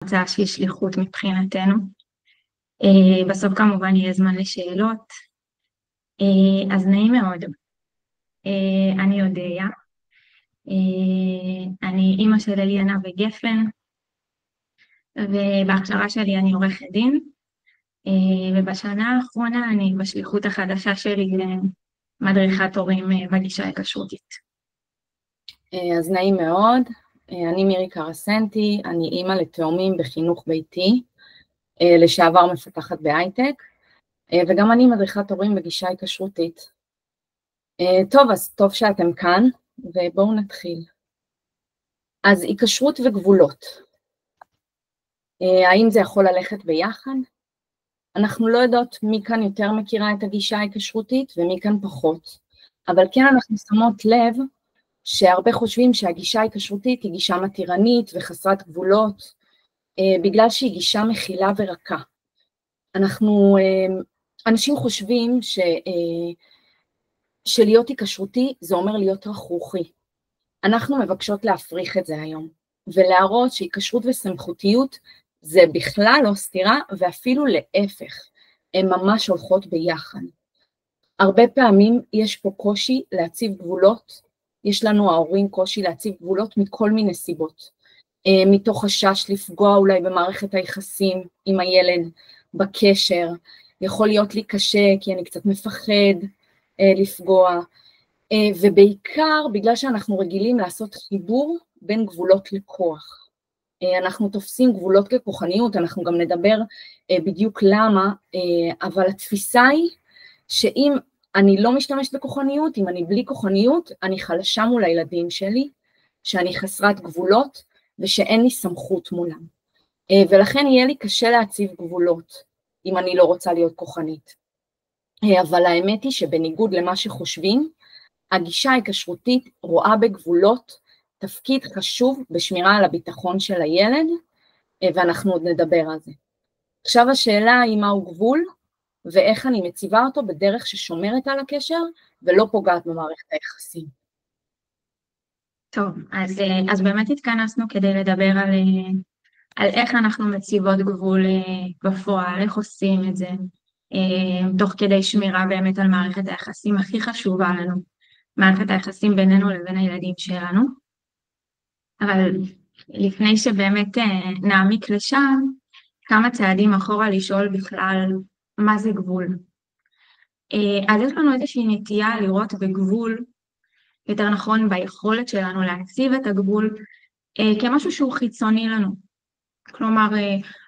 הרצאה שהיא שליחות מבחינתנו. בסוף כמובן יהיה זמן לשאלות. אז נעים מאוד. אני אודיה. אני אימא של אליאנה וגפן, ובהכשרה שלי אני עורכת דין, ובשנה האחרונה אני בשליחות החדשה שלי מדריכת הורים בגישה הכשרותית. אז נעים מאוד, אני מירי קרסנטי, אני אימא לתאומים בחינוך ביתי, לשעבר מפתחת בהייטק, וגם אני מדריכת הורים בגישה הכשרותית. טוב, אז טוב שאתם כאן, ובואו נתחיל. אז היקשרות וגבולות. האם זה יכול ללכת ביחד? אנחנו לא יודעות מי כאן יותר מכירה את הגישה ההיקשרותית ומי כאן פחות, אבל כן אנחנו שמות לב שהרבה חושבים שהגישה ההיקשרותית היא גישה מתירנית וחסרת גבולות, בגלל שהיא גישה מכילה ורכה. אנשים חושבים שלהיות היקשרותי זה אומר להיות רכרוכי. אנחנו מבקשות להפריך את זה היום, ולהראות שהיקשרות וסמכותיות זה בכלל לא סתירה, ואפילו להפך, הן ממש הולכות ביחד. הרבה פעמים יש פה קושי להציב גבולות, יש לנו ההורים קושי להציב גבולות מכל מיני סיבות, מתוך חשש לפגוע אולי במערכת היחסים עם הילד, בקשר, יכול להיות לי קשה כי אני קצת מפחד לפגוע, ובעיקר בגלל שאנחנו רגילים לעשות חיבור בין גבולות לכוח. אנחנו תופסים גבולות ככוחניות, אנחנו גם נדבר בדיוק למה, אבל התפיסה היא שאם אני לא משתמשת בכוחניות, אם אני בלי כוחניות, אני חלשה מול הילדים שלי, שאני חסרת גבולות ושאין לי סמכות מולם. ולכן יהיה לי קשה להציב גבולות אם אני לא רוצה להיות כוחנית. אבל האמת היא שבניגוד למה שחושבים, הגישה ההיקשרותית רואה בגבולות תפקיד חשוב בשמירה על הביטחון של הילד, ואנחנו עוד נדבר על זה. עכשיו השאלה היא מהו גבול, ואיך אני מציבה אותו בדרך ששומרת על הקשר, ולא פוגעת במערכת היחסים. טוב, אז באמת התכנסנו כדי לדבר על איך אנחנו מציבות גבול בפועל, איך עושים את זה, תוך כדי שמירה באמת על מערכת היחסים הכי חשובה לנו, מערכת היחסים בינינו לבין הילדים שלנו. אבל לפני שבאמת נעמיק לשם, כמה צעדים אחורה לשאול בכלל מה זה גבול. אז יש לנו איזושהי נטייה לראות בגבול, יותר נכון ביכולת שלנו להציב את הגבול, כמשהו שהוא חיצוני לנו. כלומר,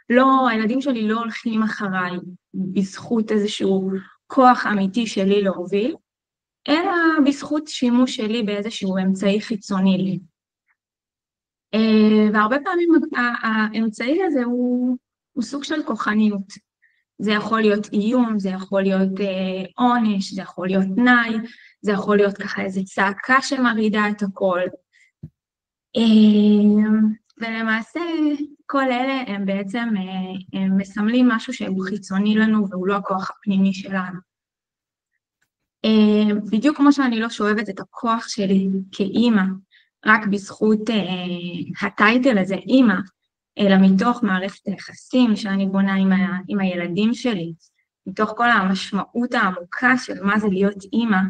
לא, הילדים שלי לא הולכים אחריי בזכות איזשהו כוח אמיתי שלי להוביל, אלא בזכות שימוש שלי באיזשהו אמצעי חיצוני לי. והרבה פעמים האמצעי הזה הוא סוג של כוחניות. זה יכול להיות איום, זה יכול להיות עונש, זה יכול להיות תנאי, זה יכול להיות ככה איזו צעקה שמרעידה את הכל. ולמעשה כל אלה הם בעצם הם מסמלים משהו שהוא חיצוני לנו והוא לא הכוח הפנימי שלנו. בדיוק כמו שאני לא שואבת את הכוח שלי כאימא, רק בזכות הטייטל הזה, אימא, אלא מתוך מערכת היחסים שאני בונה עם הילדים שלי, מתוך כל המשמעות העמוקה של מה זה להיות אימא,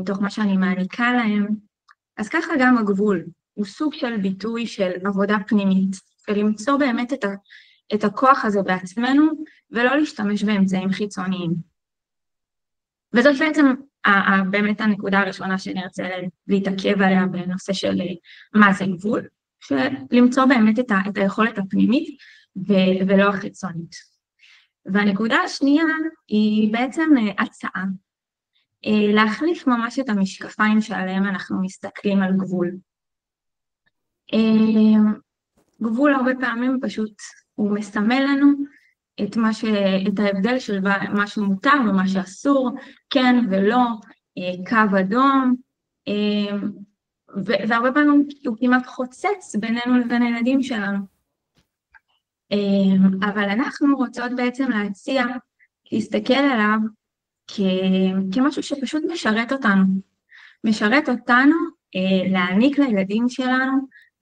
מתוך מה שאני מעניקה להם, אז ככה גם הגבול, הוא סוג של ביטוי של עבודה פנימית, ולמצוא באמת את הכוח הזה בעצמנו, ולא להשתמש באמצעים חיצוניים. וזאת בעצם באמת הנקודה הראשונה שנרצה להתעכב עליה בנושא של מה זה גבול, למצוא באמת את היכולת הפנימית ולא החיצונית. והנקודה השנייה היא בעצם הצעה, להחליף ממש את המשקפיים שעליהם אנחנו מסתכלים על גבול. גבול הרבה פעמים פשוט הוא מסמל לנו את ההבדל של מה שמותר ומה שאסור, כן ולא, קו אדום, והרבה פעמים הוא כמעט חוצץ בינינו לבין הילדים שלנו. אבל אנחנו רוצות בעצם להציע, להסתכל עליו כמשהו שפשוט משרת אותנו. משרת אותנו להעניק לילדים שלנו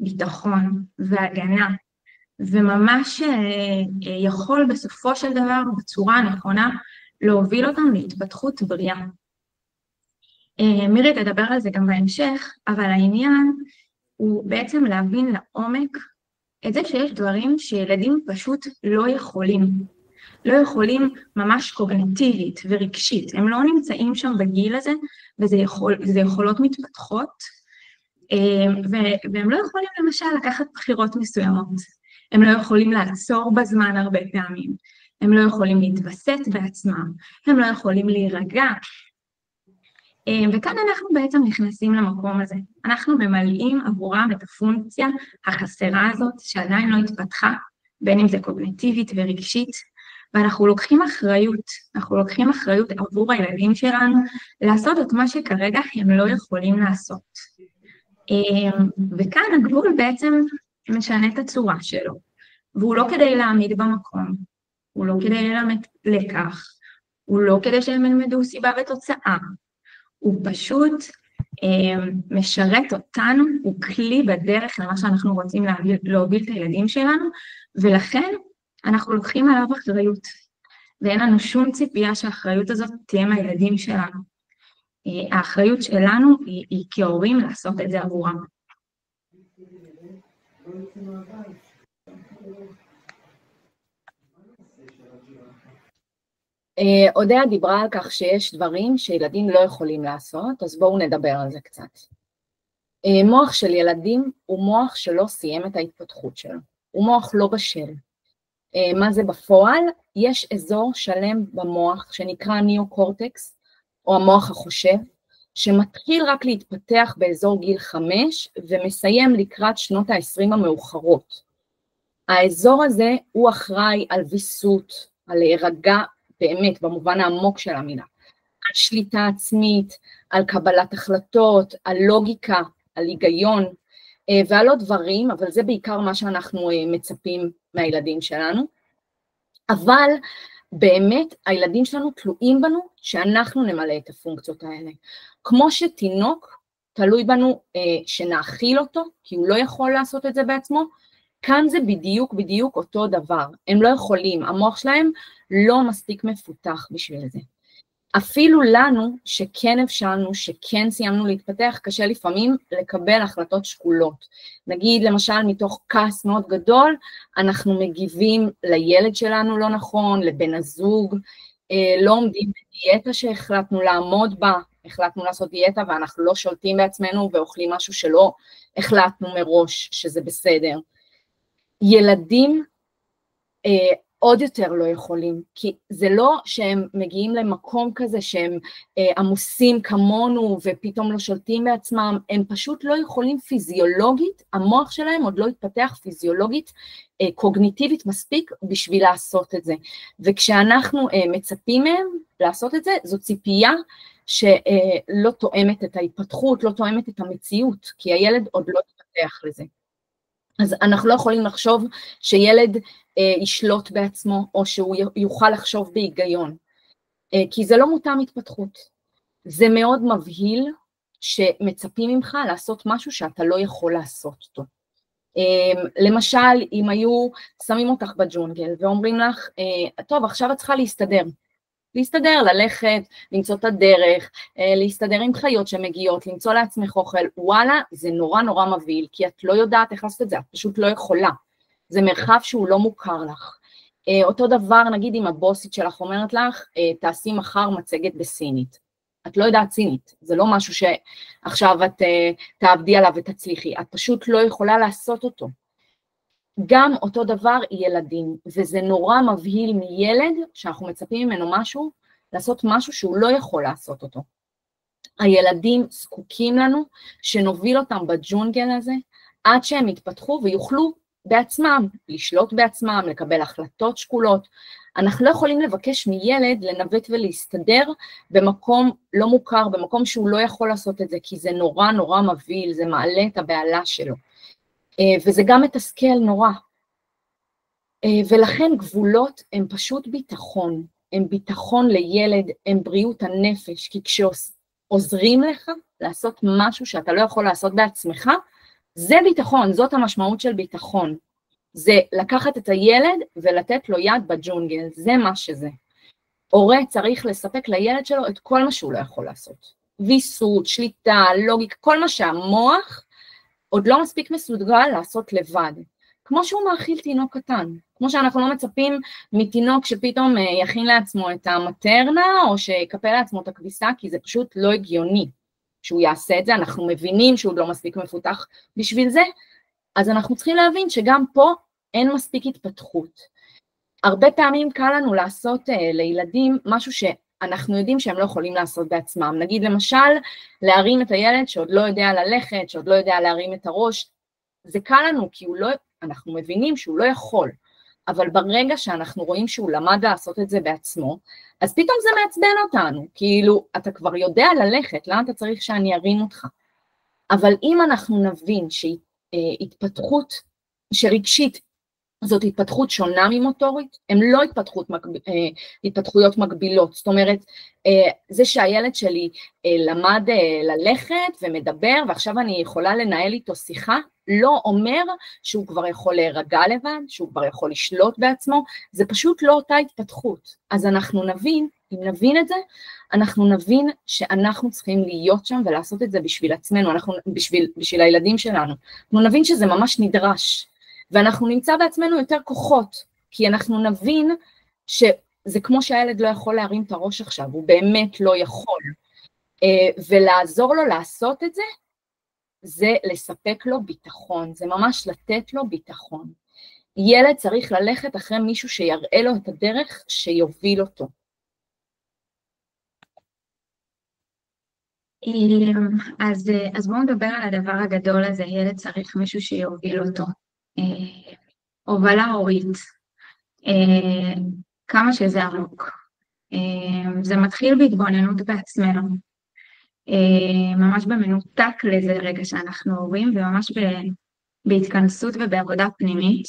ביטחון והגנה, וממש יכול בסופו של דבר בצורה הנכונה להוביל אותם להתפתחות בריאה. מירי תדבר על זה גם בהמשך, אבל העניין הוא בעצם להבין לעומק את זה שיש דברים שילדים פשוט לא יכולים ממש קוגניטיבית ורגשית, הם לא נמצאים שם בגיל הזה, וזה יכולות מתפתחות, והם לא יכולים למשל לקחת בחירות מסוימות, הם לא יכולים לעצור בזמן הרבה פעמים, הם לא יכולים להתווסת בעצמם, הם לא יכולים להירגע, וכאן אנחנו בעצם נכנסים למקום הזה, אנחנו ממלאים עבורם את הפונקציה החסרה הזאת שעדיין לא התפתחה, בין אם זה קוגניטיבית ורגשית, ואנחנו לוקחים אחריות עבור הילדים שלנו לעשות את מה שכרגע הם לא יכולים לעשות. וכאן הגבול בעצם משנה את הצורה שלו, והוא לא כדי להעמיד במקום, הוא לא כדי ללמד לקח, הוא לא כדי שהם ילמדו סיבה ותוצאה, הוא פשוט משרת אותנו, הוא כלי בדרך למה שאנחנו רוצים להוביל את הילדים שלנו, ולכן אנחנו לוקחים עליו אחריות, ואין לנו שום ציפייה שהאחריות הזאת תהיה מהילדים שלנו. האחריות שלנו היא כהורים לעשות את זה עבורם. אודיה דיברה על כך שיש דברים שילדים לא יכולים לעשות, אז בואו נדבר על זה קצת. מוח של ילדים הוא מוח שלא סיים את ההתפתחות שלו, הוא מוח לא בשל. מה זה בפועל? יש אזור שלם במוח שנקרא ניאו-קורטקס, או המוח החושב, שמתחיל רק להתפתח באזור גיל 5, ומסיים לקראת שנות ה-20 המאוחרות. האזור הזה הוא אחראי על ויסות, על להירגע באמת במובן העמוק של המילה, על שליטה עצמית, על קבלת החלטות, על לוגיקה, על היגיון, ועל עוד דברים, אבל זה בעיקר מה שאנחנו מצפים מהילדים שלנו. אבל באמת הילדים שלנו תלויים בנו שאנחנו נמלא את הפונקציות האלה. כמו שתינוק תלוי בנו שנאכיל אותו, כי הוא לא יכול לעשות את זה בעצמו, כאן זה בדיוק אותו דבר. הם לא יכולים, המוח שלהם לא מספיק מפותח בשביל זה. אפילו לנו שכן הבשלנו, שכן סיימנו להתפתח, קשה לפעמים לקבל החלטות שקולות. נגיד למשל מתוך כעס מאוד גדול, אנחנו מגיבים לילד שלנו לא נכון, לבן הזוג, לא עומדים בדיאטה שהחלטנו לעמוד בה, החלטנו לעשות דיאטה ואנחנו לא שולטים בעצמנו ואוכלים משהו שלא החלטנו מראש שזה בסדר. ילדים עוד יותר לא יכולים, כי זה לא שהם מגיעים למקום כזה שהם עמוסים כמונו ופתאום לא שולטים בעצמם, הם פשוט לא יכולים פיזיולוגית, המוח שלהם עוד לא התפתח פיזיולוגית, קוגניטיבית מספיק בשביל לעשות את זה. וכשאנחנו מצפים מהם לעשות את זה, זו ציפייה שלא תואמת את ההתפתחות, לא תואמת את המציאות, כי הילד עוד לא התפתח לזה. אז אנחנו לא יכולים לחשוב שילד ישלוט בעצמו, או שהוא יוכל לחשוב בהיגיון, כי זה לא מותאם התפתחות. זה מאוד מבהיל שמצפים ממך לעשות משהו שאתה לא יכול לעשות אותו. למשל, אם היו שמים אותך בג'ונגל ואומרים לך, טוב, עכשיו את צריכה להסתדר, ללכת, למצוא את הדרך, להסתדר עם חיות שמגיעות, למצוא לעצמך אוכל, וואלה, זה נורא מבהיל, כי את לא יודעת איך לעשות את זה, את פשוט לא יכולה. זה מרחב שהוא לא מוכר לך. אותו דבר, נגיד, אם הבוסית שלך אומרת לך, תעשי מחר מצגת בסינית. את לא יודעת סינית, זה לא משהו שעכשיו את תעבדי עליו ותצליחי, את פשוט לא יכולה לעשות אותו. גם אותו דבר ילדים, וזה נורא מבהיל מילד שאנחנו מצפים ממנו משהו, לעשות משהו שהוא לא יכול לעשות אותו. הילדים זקוקים לנו שנוביל אותם בג'ונגל הזה, עד שהם יתפתחו ויוכלו בעצמם, לשלוט בעצמם, לקבל החלטות שקולות. אנחנו לא יכולים לבקש מילד לנווט ולהסתדר במקום לא מוכר, במקום שהוא לא יכול לעשות את זה, כי זה נורא מבהיל, זה מעלה את הבעלה שלו. וזה גם מתסכל נורא. ולכן גבולות הם פשוט ביטחון, הם ביטחון לילד, הם בריאות הנפש, כי כשעוזרים לך לעשות משהו שאתה לא יכול לעשות בעצמך, זה ביטחון, זאת המשמעות של ביטחון. זה לקחת את הילד ולתת לו יד בג'ונגל, זה מה שזה. הורה צריך לספק לילד שלו את כל מה שהוא לא יכול לעשות. ויסות, שליטה, לוגיקה, כל מה שהמוח עוד לא מספיק מסוגל לעשות לבד. כמו שהוא מאכיל תינוק קטן, כמו שאנחנו לא מצפים מתינוק שפתאום יכין לעצמו את המטרנה, או שיקפל לעצמו את הכביסה, כי זה פשוט לא הגיוני שהוא יעשה את זה, אנחנו מבינים שהוא לא מספיק מפותח בשביל זה, אז אנחנו צריכים להבין שגם פה אין מספיק התפתחות. הרבה פעמים קל לנו לעשות לילדים משהו שאנחנו יודעים שהם לא יכולים לעשות בעצמם, נגיד למשל להרים את הילד שעוד לא יודע ללכת, שעוד לא יודע להרים את הראש, זה קל לנו כי אנחנו מבינים שהוא לא יכול, אבל ברגע שאנחנו רואים שהוא למד לעשות את זה בעצמו, אז פתאום זה מעצבן אותנו, כאילו אתה כבר יודע ללכת, למה אתה צריך שאני ארים אותך? אבל אם אנחנו נבין שהתפתחות שרגשית, זאת התפתחות שונה ממוטורית, הן לא התפתחויות מקבילות, זאת אומרת, זה שהילד שלי למד ללכת ומדבר, ועכשיו אני יכולה לנהל איתו שיחה, לא אומר שהוא כבר יכול להירגע לבד, שהוא כבר יכול לשלוט בעצמו, זה פשוט לא אותה התפתחות. אז אנחנו נבין, אם נבין את זה, אנחנו נבין שאנחנו צריכים להיות שם ולעשות את זה בשביל עצמנו, בשביל הילדים שלנו. אנחנו נבין שזה ממש נדרש. ואנחנו נמצא בעצמנו יותר כוחות, כי אנחנו נבין שזה כמו שהילד לא יכול להרים את הראש עכשיו, הוא באמת לא יכול. ולעזור לו לעשות את זה, זה לספק לו ביטחון, זה ממש לתת לו ביטחון. ילד צריך ללכת אחרי מישהו שיראה לו את הדרך שיוביל אותו. אז בואו נדבר על הדבר הגדול הזה, ילד צריך מישהו שיוביל אותו. הובלה הורית, כמה שזה עמוק. זה מתחיל בהתבוננות בעצמנו, ממש במנותק לזה רגע שאנחנו הורים, וממש בהתכנסות ובעבודה פנימית.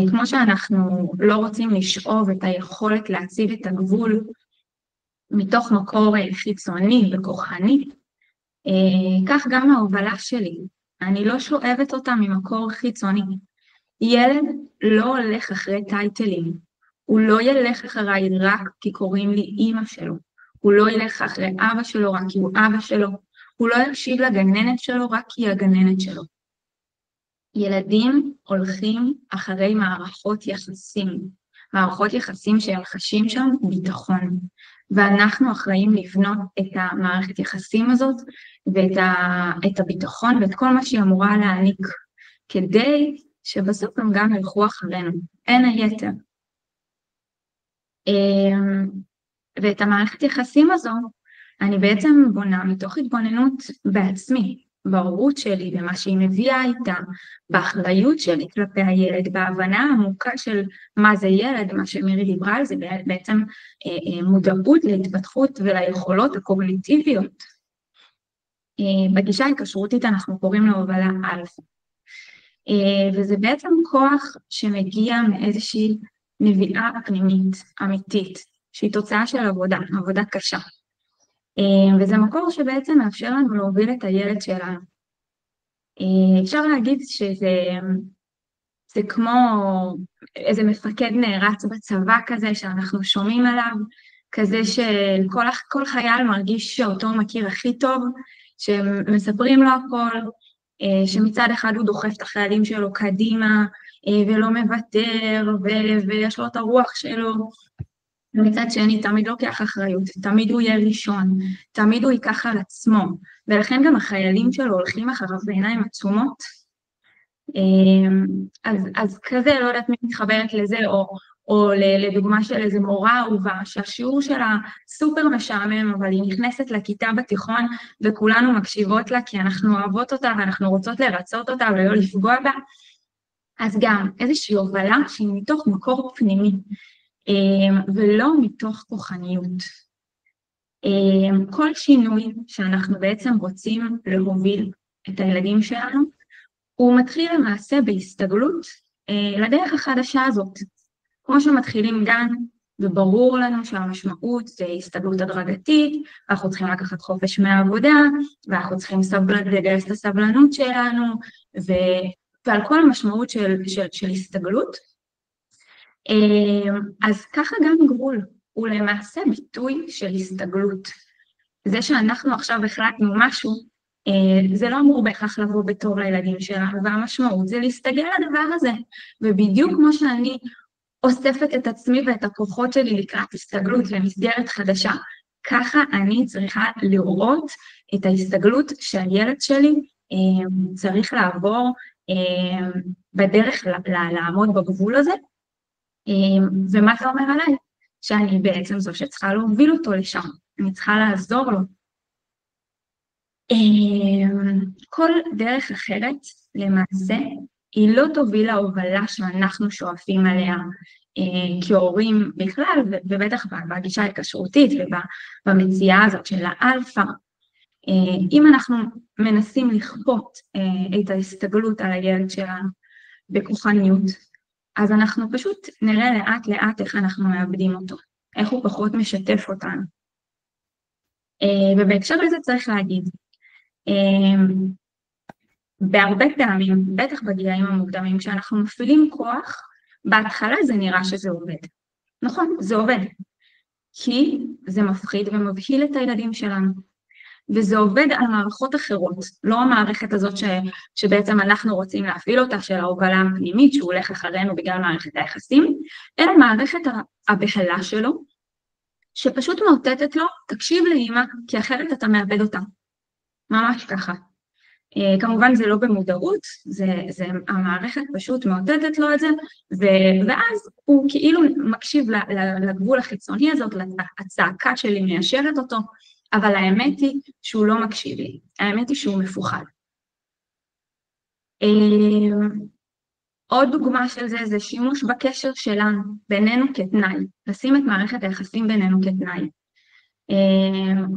כמו שאנחנו לא רוצים לשאוב את היכולת להציב את הגבול מתוך מקור חיצוני וכוחני, כך גם ההובלה שלי. אני לא שואבת אותה ממקור חיצוני. ילד לא הולך אחרי טייטלים, הוא לא ילך אחריי רק כי קוראים לי אמא שלו, הוא לא ילך אחרי אבא שלו רק כי הוא אבא שלו, הוא לא יקשיב לגננת שלו רק כי היא הגננת שלו. ילדים הולכים אחרי מערכות יחסים שחשים שם ביטחון, ואנחנו אחראים לבנות את המערכת יחסים הזאת, ואת הביטחון ואת כל מה שהיא אמורה להעניק, כדי שבסוף הם גם ילכו אחרינו, אין היתר. ואת המערכת יחסים הזו, אני בעצם בונה מתוך התבוננות בעצמי, בהורות שלי, במה שהיא מביאה איתה, באחריות שלי כלפי הילד, בהבנה העמוקה של מה זה ילד, מה שמירי דיברה על זה, בעצם מודעות להתפתחות וליכולות הקוגניטיביות. בגישה ההיקשרותית אנחנו קוראים לה הובלה אלפא. וזה בעצם כוח שמגיע מאיזושהי נביאה פנימית, אמיתית, שהיא תוצאה של עבודה קשה. וזה מקור שבעצם מאפשר לנו להוביל את הילד שלנו. אפשר להגיד שזה כמו איזה מפקד נערץ בצבא כזה שאנחנו שומעים עליו, כזה שכל חייל מרגיש שאותו מכיר הכי טוב, שמספרים לו הכל, שמצד אחד הוא דוחף את החיילים שלו קדימה, ולא מוותר, ויש לו את הרוח שלו, ומצד שני תמיד לוקח אחריות, תמיד הוא יהיה ראשון, תמיד הוא ייקח על עצמו, ולכן גם החיילים שלו הולכים אחריו בעיניים עצומות. אז כזה, לא יודעת מי מתחברת לזה, או לדוגמה של איזה מורה אהובה, שהשיעור שלה סופר משעמם, אבל היא נכנסת לכיתה בתיכון, וכולנו מקשיבות לה, כי אנחנו אוהבות אותה, ואנחנו רוצות לרצות אותה, ולא לפגוע בה. אז גם איזושהי הובלה שהיא מתוך מקור פנימי, ולא מתוך כוחניות. כל שינוי שאנחנו בעצם רוצים להוביל את הילדים שלנו, הוא מתחיל למעשה בהסתגלות לדרך החדשה הזאת. כמו שמתחילים גן, וברור לנו שהמשמעות זה הסתגלות הדרגתית, ואנחנו צריכים לקחת חופש מהעבודה, ואנחנו צריכים לגייס את הסבלנות שלנו, ועל כל המשמעות של הסתגלות. אז ככה גם גבול הוא למעשה ביטוי של הסתגלות. זה שאנחנו עכשיו החלטנו משהו, זה לא אמור בהכרח לבוא בטוב לילדים שלנו, והמשמעות זה להסתגל לדבר הזה, ובדיוק כמו שאני אוספת את עצמי ואת הכוחות שלי לקראת הסתגלות למסגרת חדשה, ככה אני צריכה לראות את ההסתגלות שהילד שלי צריך לעבור בדרך לעמוד בגבול הזה, ומה זה אומר עליי? שאני בעצם זו שצריכה להוביל אותו לשם, אני צריכה לעזור לו. כל דרך אחרת למעשה היא לא תוביל להובלה שאנחנו שואפים עליה כהורים בכלל, ובטח בגישה ההיקשרותית ובמציאה הזאת של האלפא. אם אנחנו מנסים לכפות את ההסתגלות על הילד שלנו בכוחניות, אז אנחנו פשוט נראה לאט לאט איך אנחנו מאבדים אותו, איך הוא פחות משתף אותנו. ובהקשר לזה צריך להגיד, בהרבה פעמים, בטח בגילאים המוקדמים, כשאנחנו מפעילים כוח, בהתחלה זה נראה שזה עובד. נכון, זה עובד. כי זה מפחיד ומבהיל את הילדים שלנו. וזה עובד על מערכות אחרות, לא המערכת הזאת שבעצם אנחנו רוצים להפעיל אותה, של ההובלה הפנימית, שהוא הולך אחרינו בגלל מערכת היחסים, אלא מערכת הבהלה שלו, שפשוט מאותתת לו, תקשיב לאמא, כי אחרת אתה מאבד אותה. ממש ככה. כמובן זה לא במודעות, זה המערכת פשוט מאותתת לו את זה, ואז הוא כאילו מקשיב לגבול החיצוני הזאת, הצעקה שלי מיישרת אותו, אבל האמת היא שהוא לא מקשיב לי, האמת היא שהוא מפוחד. עוד דוגמה של זה שימוש בקשר שלנו, בינינו כתנאי, לשים את מערכת היחסים בינינו כתנאי.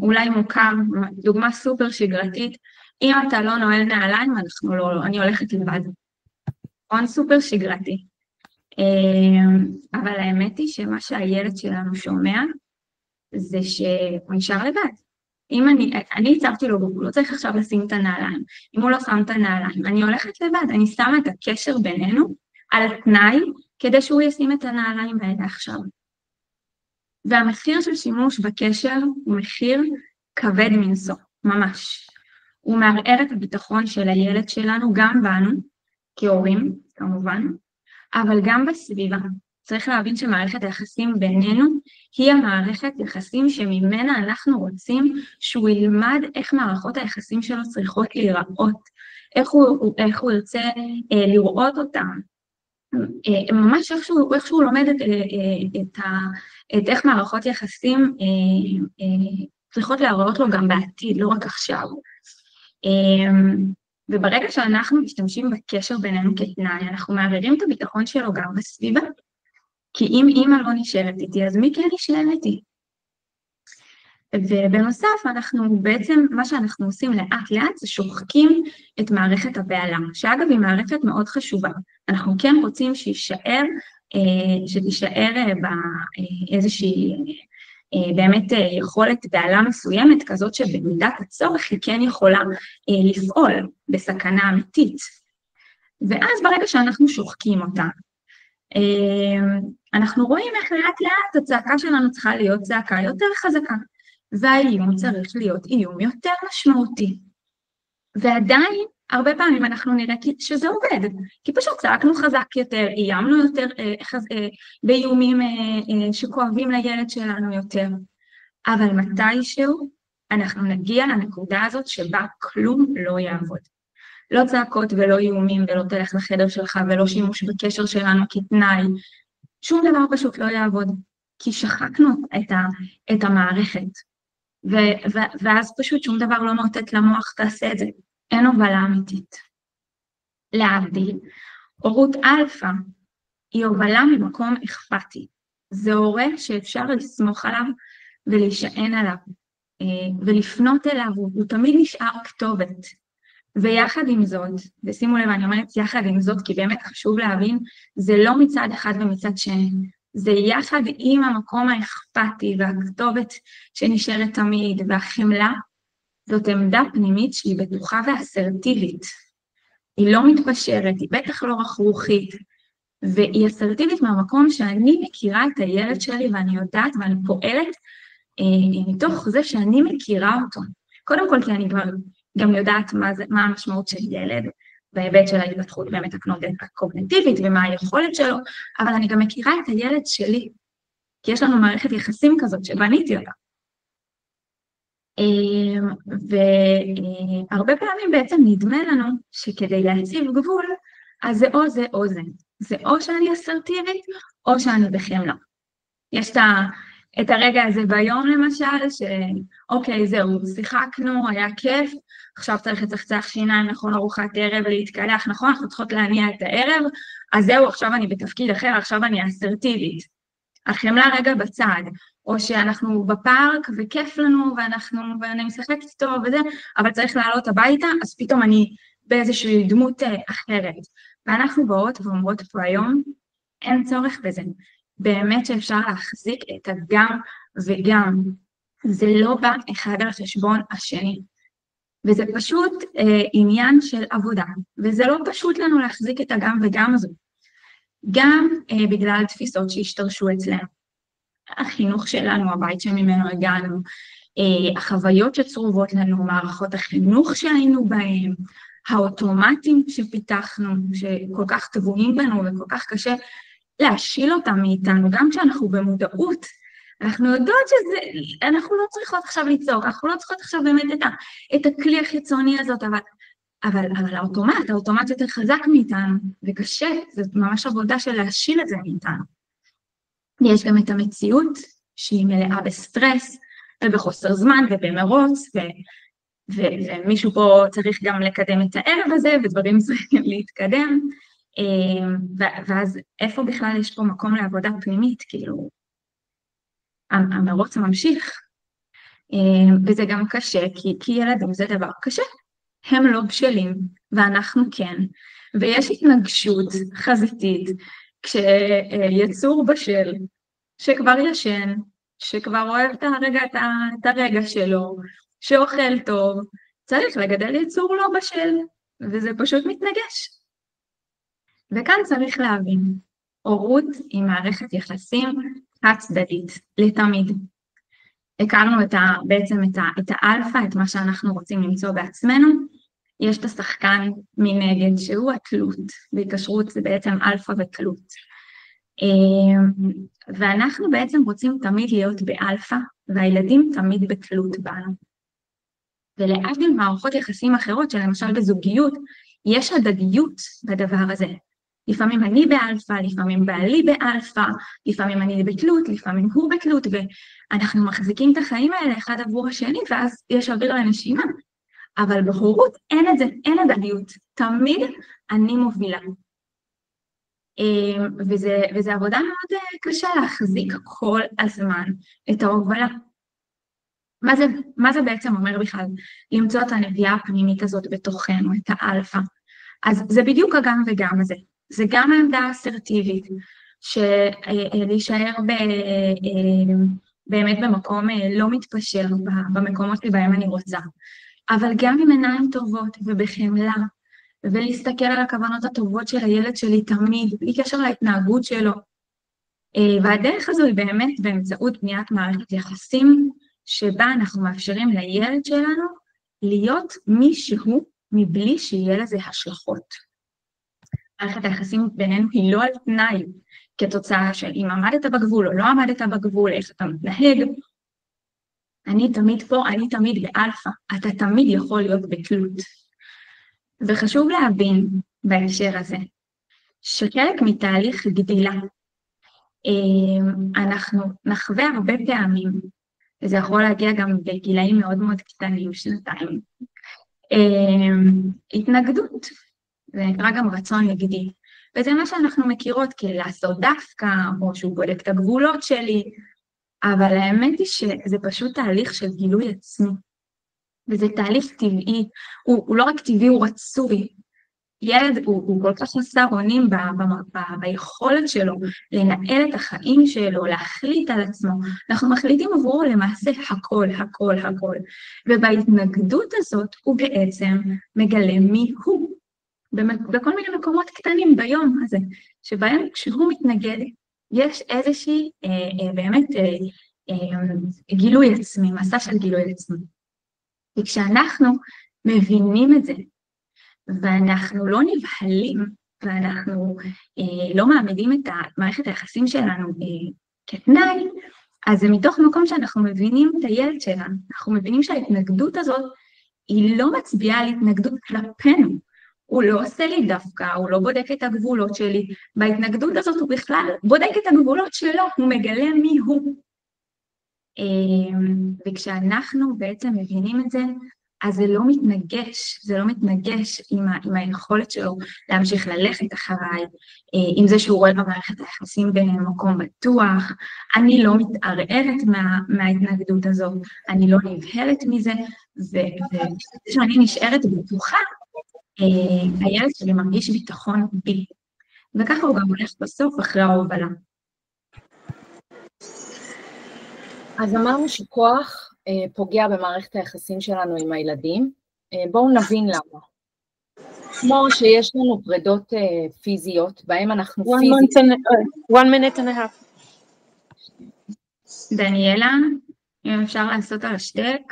אולי מוכר, דוגמה סופר שגרתית, אם אתה לא נועל נעליים, אני הולכת לבד. נכון, סופר שגרתי. אבל האמת היא שמה שהילד שלנו שומע, זה שהוא נשאר לבד. אם אני הצבתי לו גבול, לא צריך עכשיו לשים את הנעליים. אם הוא לא שם את הנעליים, אני הולכת לבד, אני שמה את הקשר בינינו על תנאי, כדי שהוא ישים את הנעליים האלה עכשיו. והמחיר של שימוש בקשר הוא מחיר כבד מנשוא, ממש. הוא מערער את הביטחון של הילד שלנו, גם בנו, כהורים, כמובן, אבל גם בסביבה. צריך להבין שמערכת היחסים בינינו היא המערכת יחסים שממנה אנחנו רוצים שהוא ילמד איך מערכות היחסים שלו צריכות להיראות, איך הוא ירצה לראות אותם. ממש איך שהוא לומד את איך מערכות יחסים צריכות להראות לו גם בעתיד, לא רק עכשיו. וברגע שאנחנו משתמשים בקשר בינינו כתנאי, אנחנו מערערים את הביטחון שלו גם בסביבה. כי אם אמא לא נשארת איתי, אז מי כן נשאר איתי? ובנוסף, אנחנו בעצם, מה שאנחנו עושים לאט לאט, זה שוחקים את מערכת הבעלה, שאגב היא מערכת מאוד חשובה. אנחנו כן רוצים שתישאר באיזושהי באמת יכולת בעלה מסוימת, כזאת שבמידת הצורך היא כן יכולה לפעול בסכנה אמיתית. ואז ברגע שאנחנו שוחקים אותה, אנחנו רואים איך לאט לאט הצעקה שלנו צריכה להיות צעקה יותר חזקה, והאיום צריך להיות איום יותר משמעותי. ועדיין, הרבה פעמים אנחנו נראה שזה עובד, כי פשוט צעקנו חזק יותר, איימנו יותר באיומים שכואבים לילד שלנו יותר. אבל מתישהו אנחנו נגיע לנקודה הזאת שבה כלום לא יעבוד. לא צעקות ולא איומים, ולא תלך לחדר שלך, ולא שימוש בקשר שלנו כתנאי. שום דבר פשוט לא יעבוד, כי שחקנו את המערכת. ואז פשוט שום דבר לא מאותת למוח, תעשה את זה. אין הובלה אמיתית. להבדיל, הורות אלפא היא הובלה ממקום אכפתי. זה הורה שאפשר לסמוך עליו ולהישען עליו, ולפנות אליו, הוא תמיד נשאר כתובת. ויחד עם זאת, ושימו לב, אני אומרת יחד עם זאת, כי באמת חשוב להבין, זה לא מצד אחד ומצד שני, זה יחד עם המקום האכפתי והכתובת שנשארת תמיד, והחמלה, זאת עמדה פנימית שהיא בטוחה ואסרטיבית. היא לא מתפשרת, היא בטח לא רכרוכית, והיא אסרטיבית מהמקום שאני מכירה את הילד שלי ואני יודעת ואני פועלת מתוך זה שאני מכירה אותו. קודם כל כי אני גם יודעת מה המשמעות של ילד, בהיבט של ההתפתחות באמת הקוגניטיבית ומה היכולת שלו, אבל אני גם מכירה את הילד שלי, כי יש לנו מערכת יחסים כזאת שבניתי אותה. והרבה פעמים בעצם נדמה לנו שכדי להציב גבול, אז זה או זה או זה. זה או שאני אסרטיבית, או שאני בחמלה. יש את הרגע הזה ביום למשל, שאוקיי, זהו, שיחקנו, היה כיף, עכשיו צריך לצחצח שיניים, נכון, ארוחת ערב, להתקלח, נכון, אנחנו צריכות להניע את הערב, אז זהו, עכשיו אני בתפקיד אחר, עכשיו אני אסרטיבית. החמלה רגע בצד, או שאנחנו בפארק וכיף לנו, ואני משחקת טוב וזה, אבל צריך לעלות הביתה, אז פתאום אני באיזושהי דמות אחרת. ואנחנו באות ואומרות פה היום, אין צורך בזה. באמת שאפשר להחזיק את הגם וגם. זה לא בא אחד על חשבון השני. וזה פשוט עניין של עבודה, וזה לא פשוט לנו להחזיק את הגם וגם הזו. גם בגלל תפיסות שהשתרשו אצלנו. החינוך שלנו, הבית שממנו הגענו, החוויות שצרובות לנו, מערכות החינוך שהיינו בהם, האוטומטים שפיתחנו, שכל כך טבועים בנו וכל כך קשה להשיל אותם מאיתנו, גם כשאנחנו במודעות, אנחנו יודעות אנחנו לא צריכות עכשיו לצעוק, אנחנו לא צריכות עכשיו באמת את הכלי החיצוני הזאת, אבל האוטומט יותר חזק מאיתנו, וקשה, זאת ממש עבודה של להשיל את זה מאיתנו. יש גם את המציאות שהיא מלאה בסטרס, ובחוסר זמן ובמרוץ, ומישהו פה צריך גם לקדם את הערב הזה, ודברים צריכים להתקדם, ואז איפה בכלל יש פה מקום לעבודה פנימית, כאילו, המרוץ ממשיך, וזה גם קשה, כי ילדים זה דבר קשה, הם לא בשלים, ואנחנו כן, ויש התנגשות חזיתית, כשיצור בשל, שכבר ישן, שכבר אוהב את הרגע שלו, שאוכל טוב, צריך לגדל יצור לא בשל, וזה פשוט מתנגש. וכאן צריך להבין, הורות היא מערכת יחסים חד-צדדית, לתמיד. הכרנו בעצם את האלפא, את מה שאנחנו רוצים למצוא בעצמנו, יש את השחקן מנגד שהוא התלות, בהיקשרות זה בעצם אלפא ותלות. ואנחנו בעצם רוצים תמיד להיות באלפא, והילדים תמיד בתלות בנו. ולהבדיל מערכות יחסים אחרות, שלמשל בזוגיות, יש הדדיות בדבר הזה. לפעמים אני באלפא, לפעמים בעלי באלפא, לפעמים אני בתלות, לפעמים הוא בתלות, ואנחנו מחזיקים את החיים האלה אחד עבור השני, ואז יש אוויר לנשימה. אבל בהורות אין את זה, אין הדדיות. תמיד אני מובילה. וזה עבודה מאוד קשה להחזיק כל הזמן את ההובלה. מה זה בעצם אומר בכלל? למצוא את הנביאה הפנימית הזאת בתוכנו, את האלפא. אז זה בדיוק הגם וגם הזה. זה גם העמדה האסרטיבית, להישאר באמת במקום לא מתפשר במקומות שבהם אני רוצה. אבל גם עם עיניים טובות ובחמלה, ולהסתכל על הכוונות הטובות של הילד שלי תמיד, בלי קשר להתנהגות שלו. והדרך הזו היא באמת באמצעות בניית מערכת יחסים, שבה אנחנו מאפשרים לילד שלנו להיות מישהו מבלי שיהיה לזה השלכות. מערכת היחסים בינינו היא לא על תנאי, כתוצאה של אם עמדת בגבול או לא עמדת בגבול, איך אתה מתנהג. אני תמיד פה, אני תמיד באלפא, אתה תמיד יכול להיות בתלות. וחשוב להבין בהקשר הזה, שחלק מתהליך גדילה, אנחנו נחווה הרבה פעמים, וזה יכול להגיע גם בגילאים מאוד מאוד קטנים, שנתיים, התנגדות, זה נקרא גם רצון נגדי, וזה מה שאנחנו מכירות כלעשות דווקא, או שהוא בודק את הגבולות שלי, אבל האמת היא שזה פשוט תהליך של גילוי עצמי, וזה תהליך טבעי, הוא לא רק טבעי, הוא רצוי. ילד הוא כל כך חסר אונים ביכולת שלו לנהל את החיים שלו, להחליט על עצמו. אנחנו מחליטים עבורו למעשה הכל, הכל, הכל. ובהתנגדות הזאת הוא בעצם מגלה מי הוא. בכל מיני מקומות קטנים ביום הזה, שבהם כשהוא מתנגד, יש איזושהי באמת גילוי עצמי, מסע של גילוי עצמי. וכשאנחנו מבינים את זה, ואנחנו לא נבהלים, ואנחנו לא מעמידים את מערכת היחסים שלנו כתנאי, אז זה מתוך מקום שאנחנו מבינים את הילד שלנו, אנחנו מבינים שההתנגדות הזאת היא לא מצביעה על התנגדות כלפינו, הוא לא עושה לי דווקא, הוא לא בודק את הגבולות שלי, בהתנגדות הזאת הוא בכלל בודק את הגבולות שלו, הוא מגלה מי הוא. וכשאנחנו בעצם מבינים את זה, אז זה לא מתנגש, זה לא מתנגש עם היכולת שלו להמשיך ללכת אחריי, עם זה שהוא רואה במערכת היחסים במקום בטוח, אני לא מתערערת מההתנגדות הזאת, אני לא נבהלת מזה, וכשאני נשארת בטוחה, הילד שלי מרגיש ביטחון בי, וככה הוא גם הולך בסוף אחרי ההובלה. אז אמרנו שכוח פוגע במערכת היחסים שלנו עם הילדים. בואו נבין למה. כמו שיש לנו פרידות פיזיות, בהם אנחנו פיזית... 1 minute and a half. דניאלה, אם אפשר לעשות על השתק.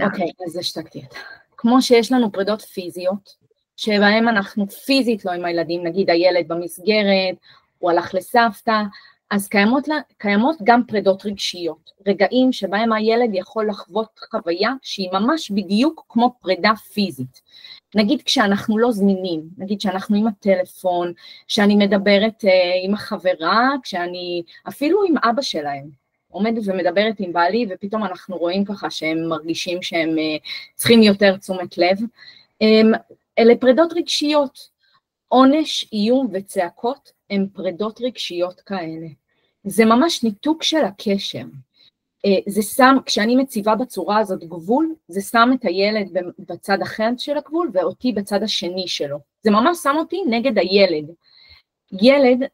אוקיי, אז השתקתי את. כמו שיש לנו פרידות פיזיות, שבהם אנחנו פיזית לא עם הילדים, נגיד הילד במסגרת, הוא הלך לסבתא, אז קיימות גם פרידות רגשיות, רגעים שבהם הילד יכול לחוות חוויה שהיא ממש בדיוק כמו פרידה פיזית. נגיד כשאנחנו לא זמינים, נגיד שאנחנו עם הטלפון, שאני מדברת עם החברה, כשאני אפילו עם אבא שלהם, עומדת ומדברת עם בעלי, ופתאום אנחנו רואים ככה שהם מרגישים שהם צריכים יותר תשומת לב. אלה פרידות רגשיות, עונש, איום וצעקות הם פרידות רגשיות כאלה. זה ממש ניתוק של הקשר. זה שם, כשאני מציבה בצורה הזאת גבול, זה שם את הילד בצד אחר של הגבול, ואותי בצד השני שלו. זה ממש שם אותי נגד הילד. ילד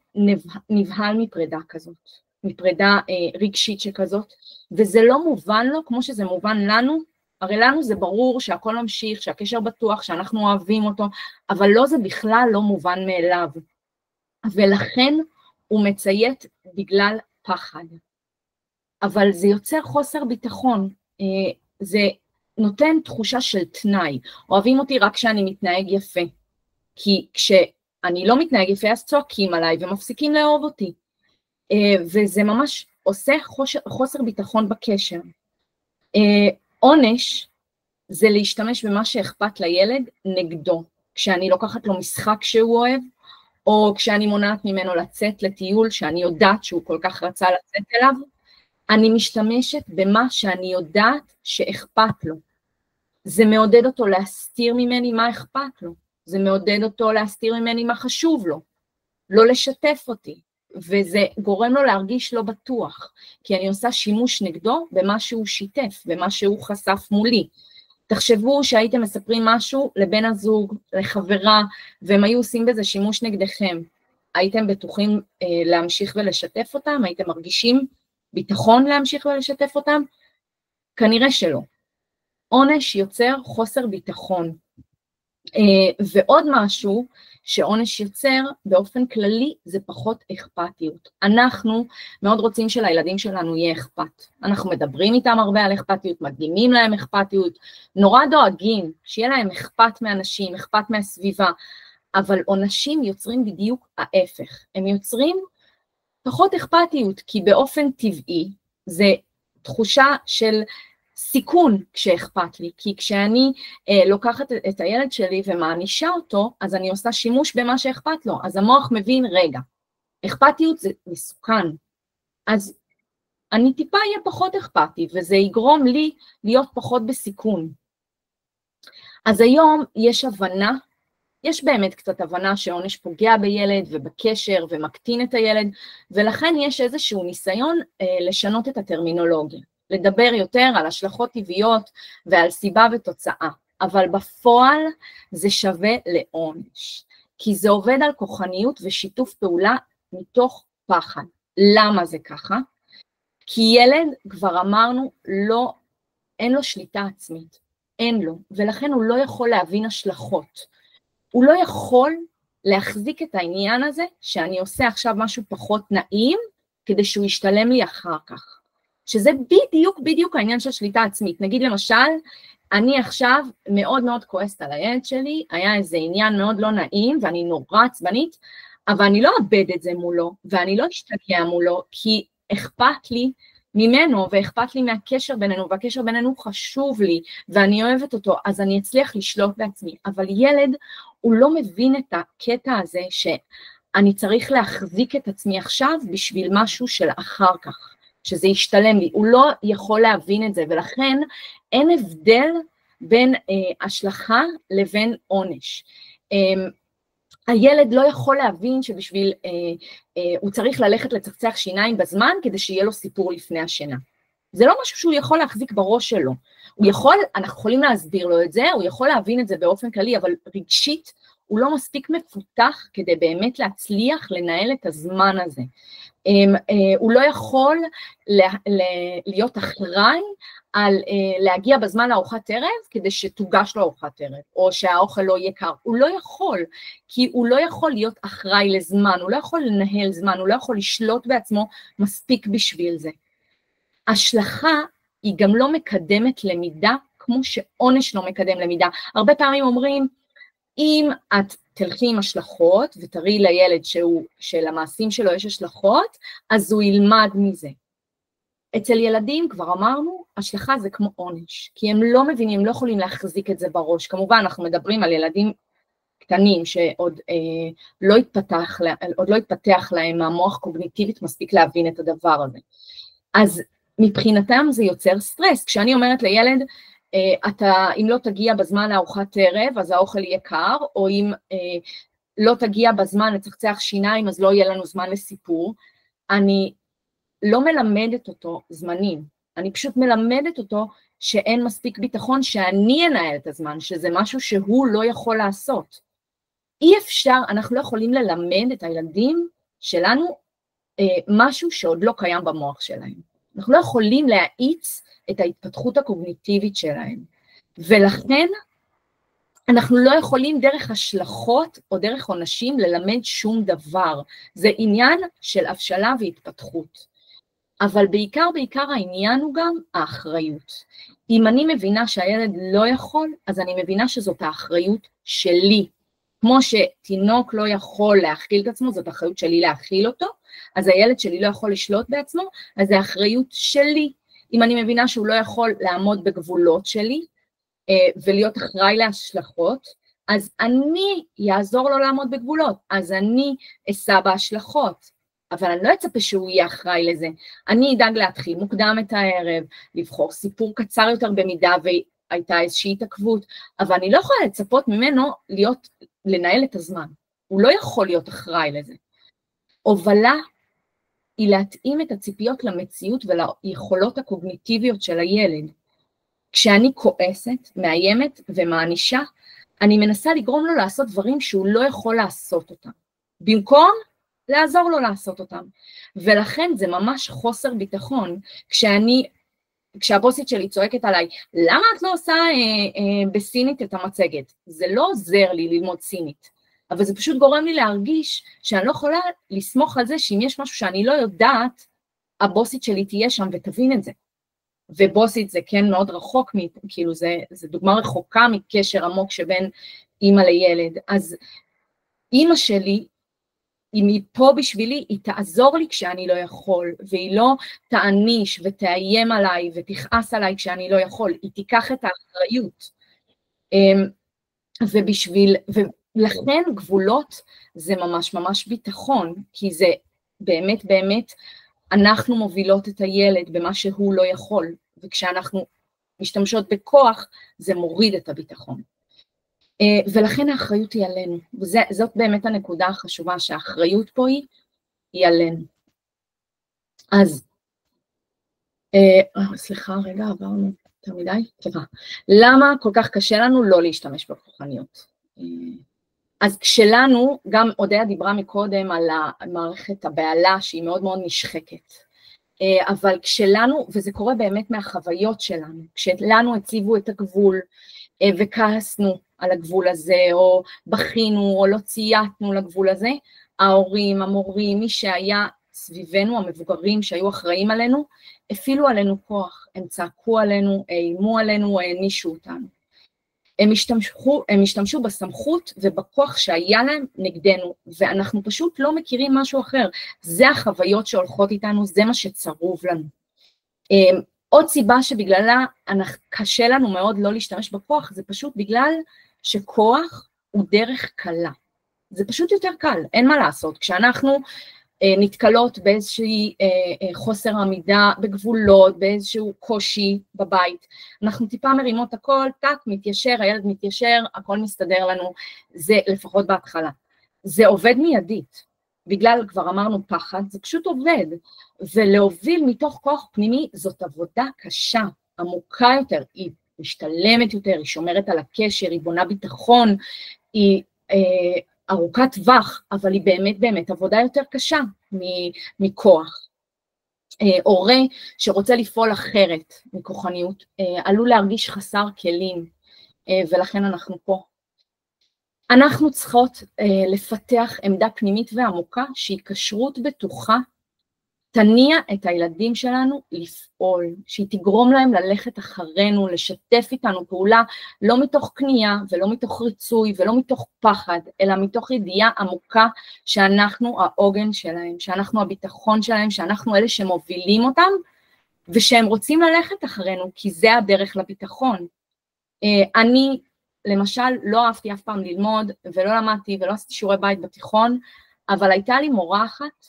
נבהל מפרידה כזאת, מפרידה רגשית שכזאת, וזה לא מובן לו כמו שזה מובן לנו, הרי לנו זה ברור שהכל ממשיך, שהקשר בטוח, שאנחנו אוהבים אותו, אבל לא, זה בכלל לא מובן מאליו. ולכן הוא מציית בגלל פחד. אבל זה יוצר חוסר ביטחון, זה נותן תחושה של תנאי, אוהבים אותי רק כשאני מתנהג יפה, כי כשאני לא מתנהג יפה אז צועקים עליי ומפסיקים לאהוב אותי, וזה ממש עושה חוסר ביטחון בקשר. עונש זה להשתמש במה שאכפת לילד נגדו, כשאני לוקחת לו משחק שהוא אוהב, או כשאני מונעת ממנו לצאת לטיול שאני יודעת שהוא כל כך רצה לצאת אליו, אני משתמשת במה שאני יודעת שאכפת לו. זה מעודד אותו להסתיר ממני מה אכפת לו, זה מעודד אותו להסתיר ממני מה חשוב לו, לא לשתף אותי, וזה גורם לו להרגיש לא בטוח, כי אני עושה שימוש נגדו במה שהוא שיתף, במה שהוא חשף מולי. תחשבו שהייתם מספרים משהו לבן הזוג, לחברה, והם היו עושים בזה שימוש נגדכם. הייתם בטוחים להמשיך ולשתף אותם? הייתם מרגישים ביטחון להמשיך ולשתף אותם? כנראה שלא. עונש יוצר חוסר ביטחון. ועוד משהו שעונש יוצר באופן כללי זה פחות אכפתיות. אנחנו מאוד רוצים שלילדים שלנו יהיה אכפת. אנחנו מדברים איתם הרבה על אכפתיות, מדגימים להם אכפתיות, נורא דואגים שיהיה להם אכפת מאנשים, אכפת מהסביבה, אבל עונשים יוצרים בדיוק ההפך. הם יוצרים פחות אכפתיות, כי באופן טבעי זה תחושה של סיכון כשאכפת לי, כי כשאני לוקחת את הילד שלי ומענישה אותו, אז אני עושה שימוש במה שאכפת לו, אז המוח מבין, רגע, אכפתיות זה מסוכן, אז אני טיפה אהיה פחות אכפתי, וזה יגרום לי להיות פחות בסיכון. אז היום יש הבנה, יש באמת קצת הבנה שעונש פוגע בילד ובקשר ומקטין את הילד, ולכן יש איזשהו ניסיון לשנות את הטרמינולוגיה. לדבר יותר על השלכות טבעיות ועל סיבה ותוצאה, אבל בפועל זה שווה לעונש, כי זה עובד על כוחניות ושיתוף פעולה מתוך פחד. למה זה ככה? כי ילד, כבר אמרנו, אין לו שליטה עצמית, אין לו, ולכן הוא לא יכול להבין השלכות. הוא לא יכול להחזיק את העניין הזה, שאני עושה עכשיו משהו פחות נעים, כדי שהוא ישתלם לי אחר כך. שזה בדיוק העניין של שליטה עצמית. נגיד למשל, אני עכשיו מאוד מאוד כועסת על הילד שלי, היה איזה עניין מאוד לא נעים, ואני נורא עצבנית, אבל אני לא אאבד את זה מולו, ואני לא אשתגע מולו, כי אכפת לי ממנו, ואכפת לי מהקשר בינינו, והקשר בינינו חשוב לי, ואני אוהבת אותו, אז אני אצליח לשלוט בעצמי. אבל ילד, הוא לא מבין את הקטע הזה, שאני צריך להחזיק את עצמי עכשיו, בשביל משהו של אחר כך, שזה ישתלם לי. הוא לא יכול להבין את זה, ולכן אין הבדל בין השלכה לבין עונש. הילד לא יכול להבין שבשביל, הוא צריך ללכת לצחצח שיניים בזמן, כדי שיהיה לו סיפור לפני השינה. זה לא משהו שהוא יכול להחזיק בראש שלו. הוא יכול, אנחנו יכולים להסביר לו את זה, הוא יכול להבין את זה באופן כללי, אבל רגשית הוא לא מספיק מפותח כדי באמת להצליח לנהל את הזמן הזה. הוא לא יכול להיות אחראי על להגיע בזמן לארוחת ערב, כדי שתוגש לו ארוחת ערב, או שהאוכל לא יהיה קר. הוא לא יכול, כי הוא לא יכול להיות אחראי לזמן, הוא לא יכול לנהל זמן, הוא לא יכול לשלוט בעצמו מספיק בשביל זה. השלכה היא גם לא מקדמת למידה, כמו שעונש לא מקדם למידה. הרבה פעמים אומרים, אם את תלכי עם השלכות, ותראי לילד שלמעשים שלו יש השלכות, אז הוא ילמד מזה. אצל ילדים, כבר אמרנו, השלכה זה כמו עונש, כי הם לא מבינים, הם לא יכולים להחזיק את זה בראש. כמובן, אנחנו מדברים על ילדים קטנים, שעוד לא התפתח להם המוח קוגניטיבית מספיק להבין את הדבר הזה. אז מבחינתם זה יוצר סטרס. כשאני אומרת לילד, אם לא תגיע בזמן לארוחת ערב, אז האוכל יהיה קר, או אם לא תגיע בזמן לצחצח שיניים, אז לא יהיה לנו זמן לסיפור, אני לא מלמדת אותו זמנים, אני פשוט מלמדת אותו שאין מספיק ביטחון שאני אנהל את הזמן, שזה משהו שהוא לא יכול לעשות. אי אפשר, אנחנו לא יכולים ללמד את הילדים שלנו משהו שעוד לא קיים במוח שלהם. אנחנו לא יכולים להאיץ את ההתפתחות הקוגניטיבית שלהם, ולכן אנחנו לא יכולים דרך השלכות או דרך עונשים ללמד שום דבר. זה עניין של הבשלה והתפתחות. אבל בעיקר העניין הוא גם האחריות. אם אני מבינה שהילד לא יכול, אז אני מבינה שזאת האחריות שלי. כמו שתינוק לא יכול להכיל את עצמו, זאת האחריות שלי להכיל אותו, אז הילד שלי לא יכול לשלוט בעצמו, אז זה האחריות שלי. אם אני מבינה שהוא לא יכול לעמוד בגבולות שלי, ולהיות אחראי להשלכות, אז אני יעזור לו לעמוד בגבולות, אז אני אשא בהשלכות, אבל אני לא אצפה שהוא יהיה אחראי לזה. אני אדאג להתחיל מוקדם את הערב, לבחור סיפור קצר יותר במידה והייתה איזושהי התעכבות, אבל אני לא יכולה לצפות ממנו לנהל את הזמן. הוא לא יכול להיות אחראי לזה. הובלה היא להתאים את הציפיות למציאות וליכולות הקוגניטיביות של הילד. כשאני כועסת, מאיימת ומענישה, אני מנסה לגרום לו לעשות דברים שהוא לא יכול לעשות אותם. במקום לעזור לו לעשות אותם. ולכן זה ממש חוסר ביטחון, כשהבוסית שלי צועקת עליי, למה את לא עושה בסינית את המצגת? זה לא עוזר לי ללמוד סינית, אבל זה פשוט גורם לי להרגיש שאני לא יכולה לסמוך על זה שאם יש משהו שאני לא יודעת, הבוסית שלי תהיה שם ותבין את זה. ובוסית זה כן מאוד רחוק, כאילו זה דוגמה רחוקה מקשר עמוק שבין אמא לילד. אז אמא שלי, אם היא פה בשבילי, היא תעזור לי כשאני לא יכול, והיא לא תעניש ותאיים עליי ותכעס עליי כשאני לא יכול, היא תיקח את האחריות. ולכן גבולות זה ממש ממש ביטחון, כי זה באמת באמת, אנחנו מובילות את הילד במה שהוא לא יכול, וכשאנחנו משתמשות בכוח, זה מוריד את הביטחון. ולכן האחריות היא עלינו, וזאת באמת הנקודה החשובה, שהאחריות פה היא עלינו. אז, סליחה, רגע, עברנו יותר מדי, סליחה. למה כל כך קשה לנו לא להשתמש בכוחניות? אז כשלנו, גם אודיה דיברה מקודם על מערכת הבעלה שהיא מאוד מאוד נשחקת, אבל כשלנו, וזה קורה באמת מהחוויות שלנו, כשלנו הציבו את הגבול וכעסנו על הגבול הזה, או בכינו, או לא צייתנו לגבול הזה, ההורים, המורים, מי שהיה סביבנו, המבוגרים שהיו אחראים עלינו, הפעילו עלינו כוח, הם צעקו עלינו, איימו עלינו, הענישו אותנו. הם השתמשו בסמכות ובכוח שהיה להם נגדנו, ואנחנו פשוט לא מכירים משהו אחר. זה החוויות שהולכות איתנו, זה מה שצרוב לנו. עוד סיבה שבגללה קשה לנו מאוד לא להשתמש בכוח, זה פשוט בגלל שכוח הוא דרך קלה. זה פשוט יותר קל, אין מה לעשות. כשאנחנו נתקלות באיזושהי חוסר עמידה בגבולות, באיזשהו קושי בבית, אנחנו טיפה מרימות הכל, טק, מתיישר, הילד מתיישר, הכל מסתדר לנו, זה לפחות בהתחלה. זה עובד מיידית, בגלל, כבר אמרנו פחד, זה פשוט עובד, ולהוביל מתוך כוח פנימי זאת עבודה קשה, עמוקה יותר, היא משתלמת יותר, היא שומרת על הקשר, היא בונה ביטחון, היא ארוכת טווח, אבל היא באמת באמת עבודה יותר קשה מכוח. הורה שרוצה לפעול אחרת מכוחניות, עלול להרגיש חסר כלים, ולכן אנחנו פה. אנחנו צריכות לפתח עמדה פנימית ועמוקה, שהיא קשרות בטוחה, תניע את הילדים שלנו לפעול, שהיא תגרום להם ללכת אחרינו, לשתף איתנו פעולה, לא מתוך קנייה ולא מתוך ריצוי ולא מתוך פחד, אלא מתוך ידיעה עמוקה שאנחנו העוגן שלהם, שאנחנו הביטחון שלהם, שאנחנו אלה שמובילים אותם, ושהם רוצים ללכת אחרינו, כי זה הדרך לביטחון. אני למשל לא אהבתי אף פעם ללמוד, ולא למדתי ולא עשיתי שיעורי בית בתיכון, אבל הייתה לי מורה אחת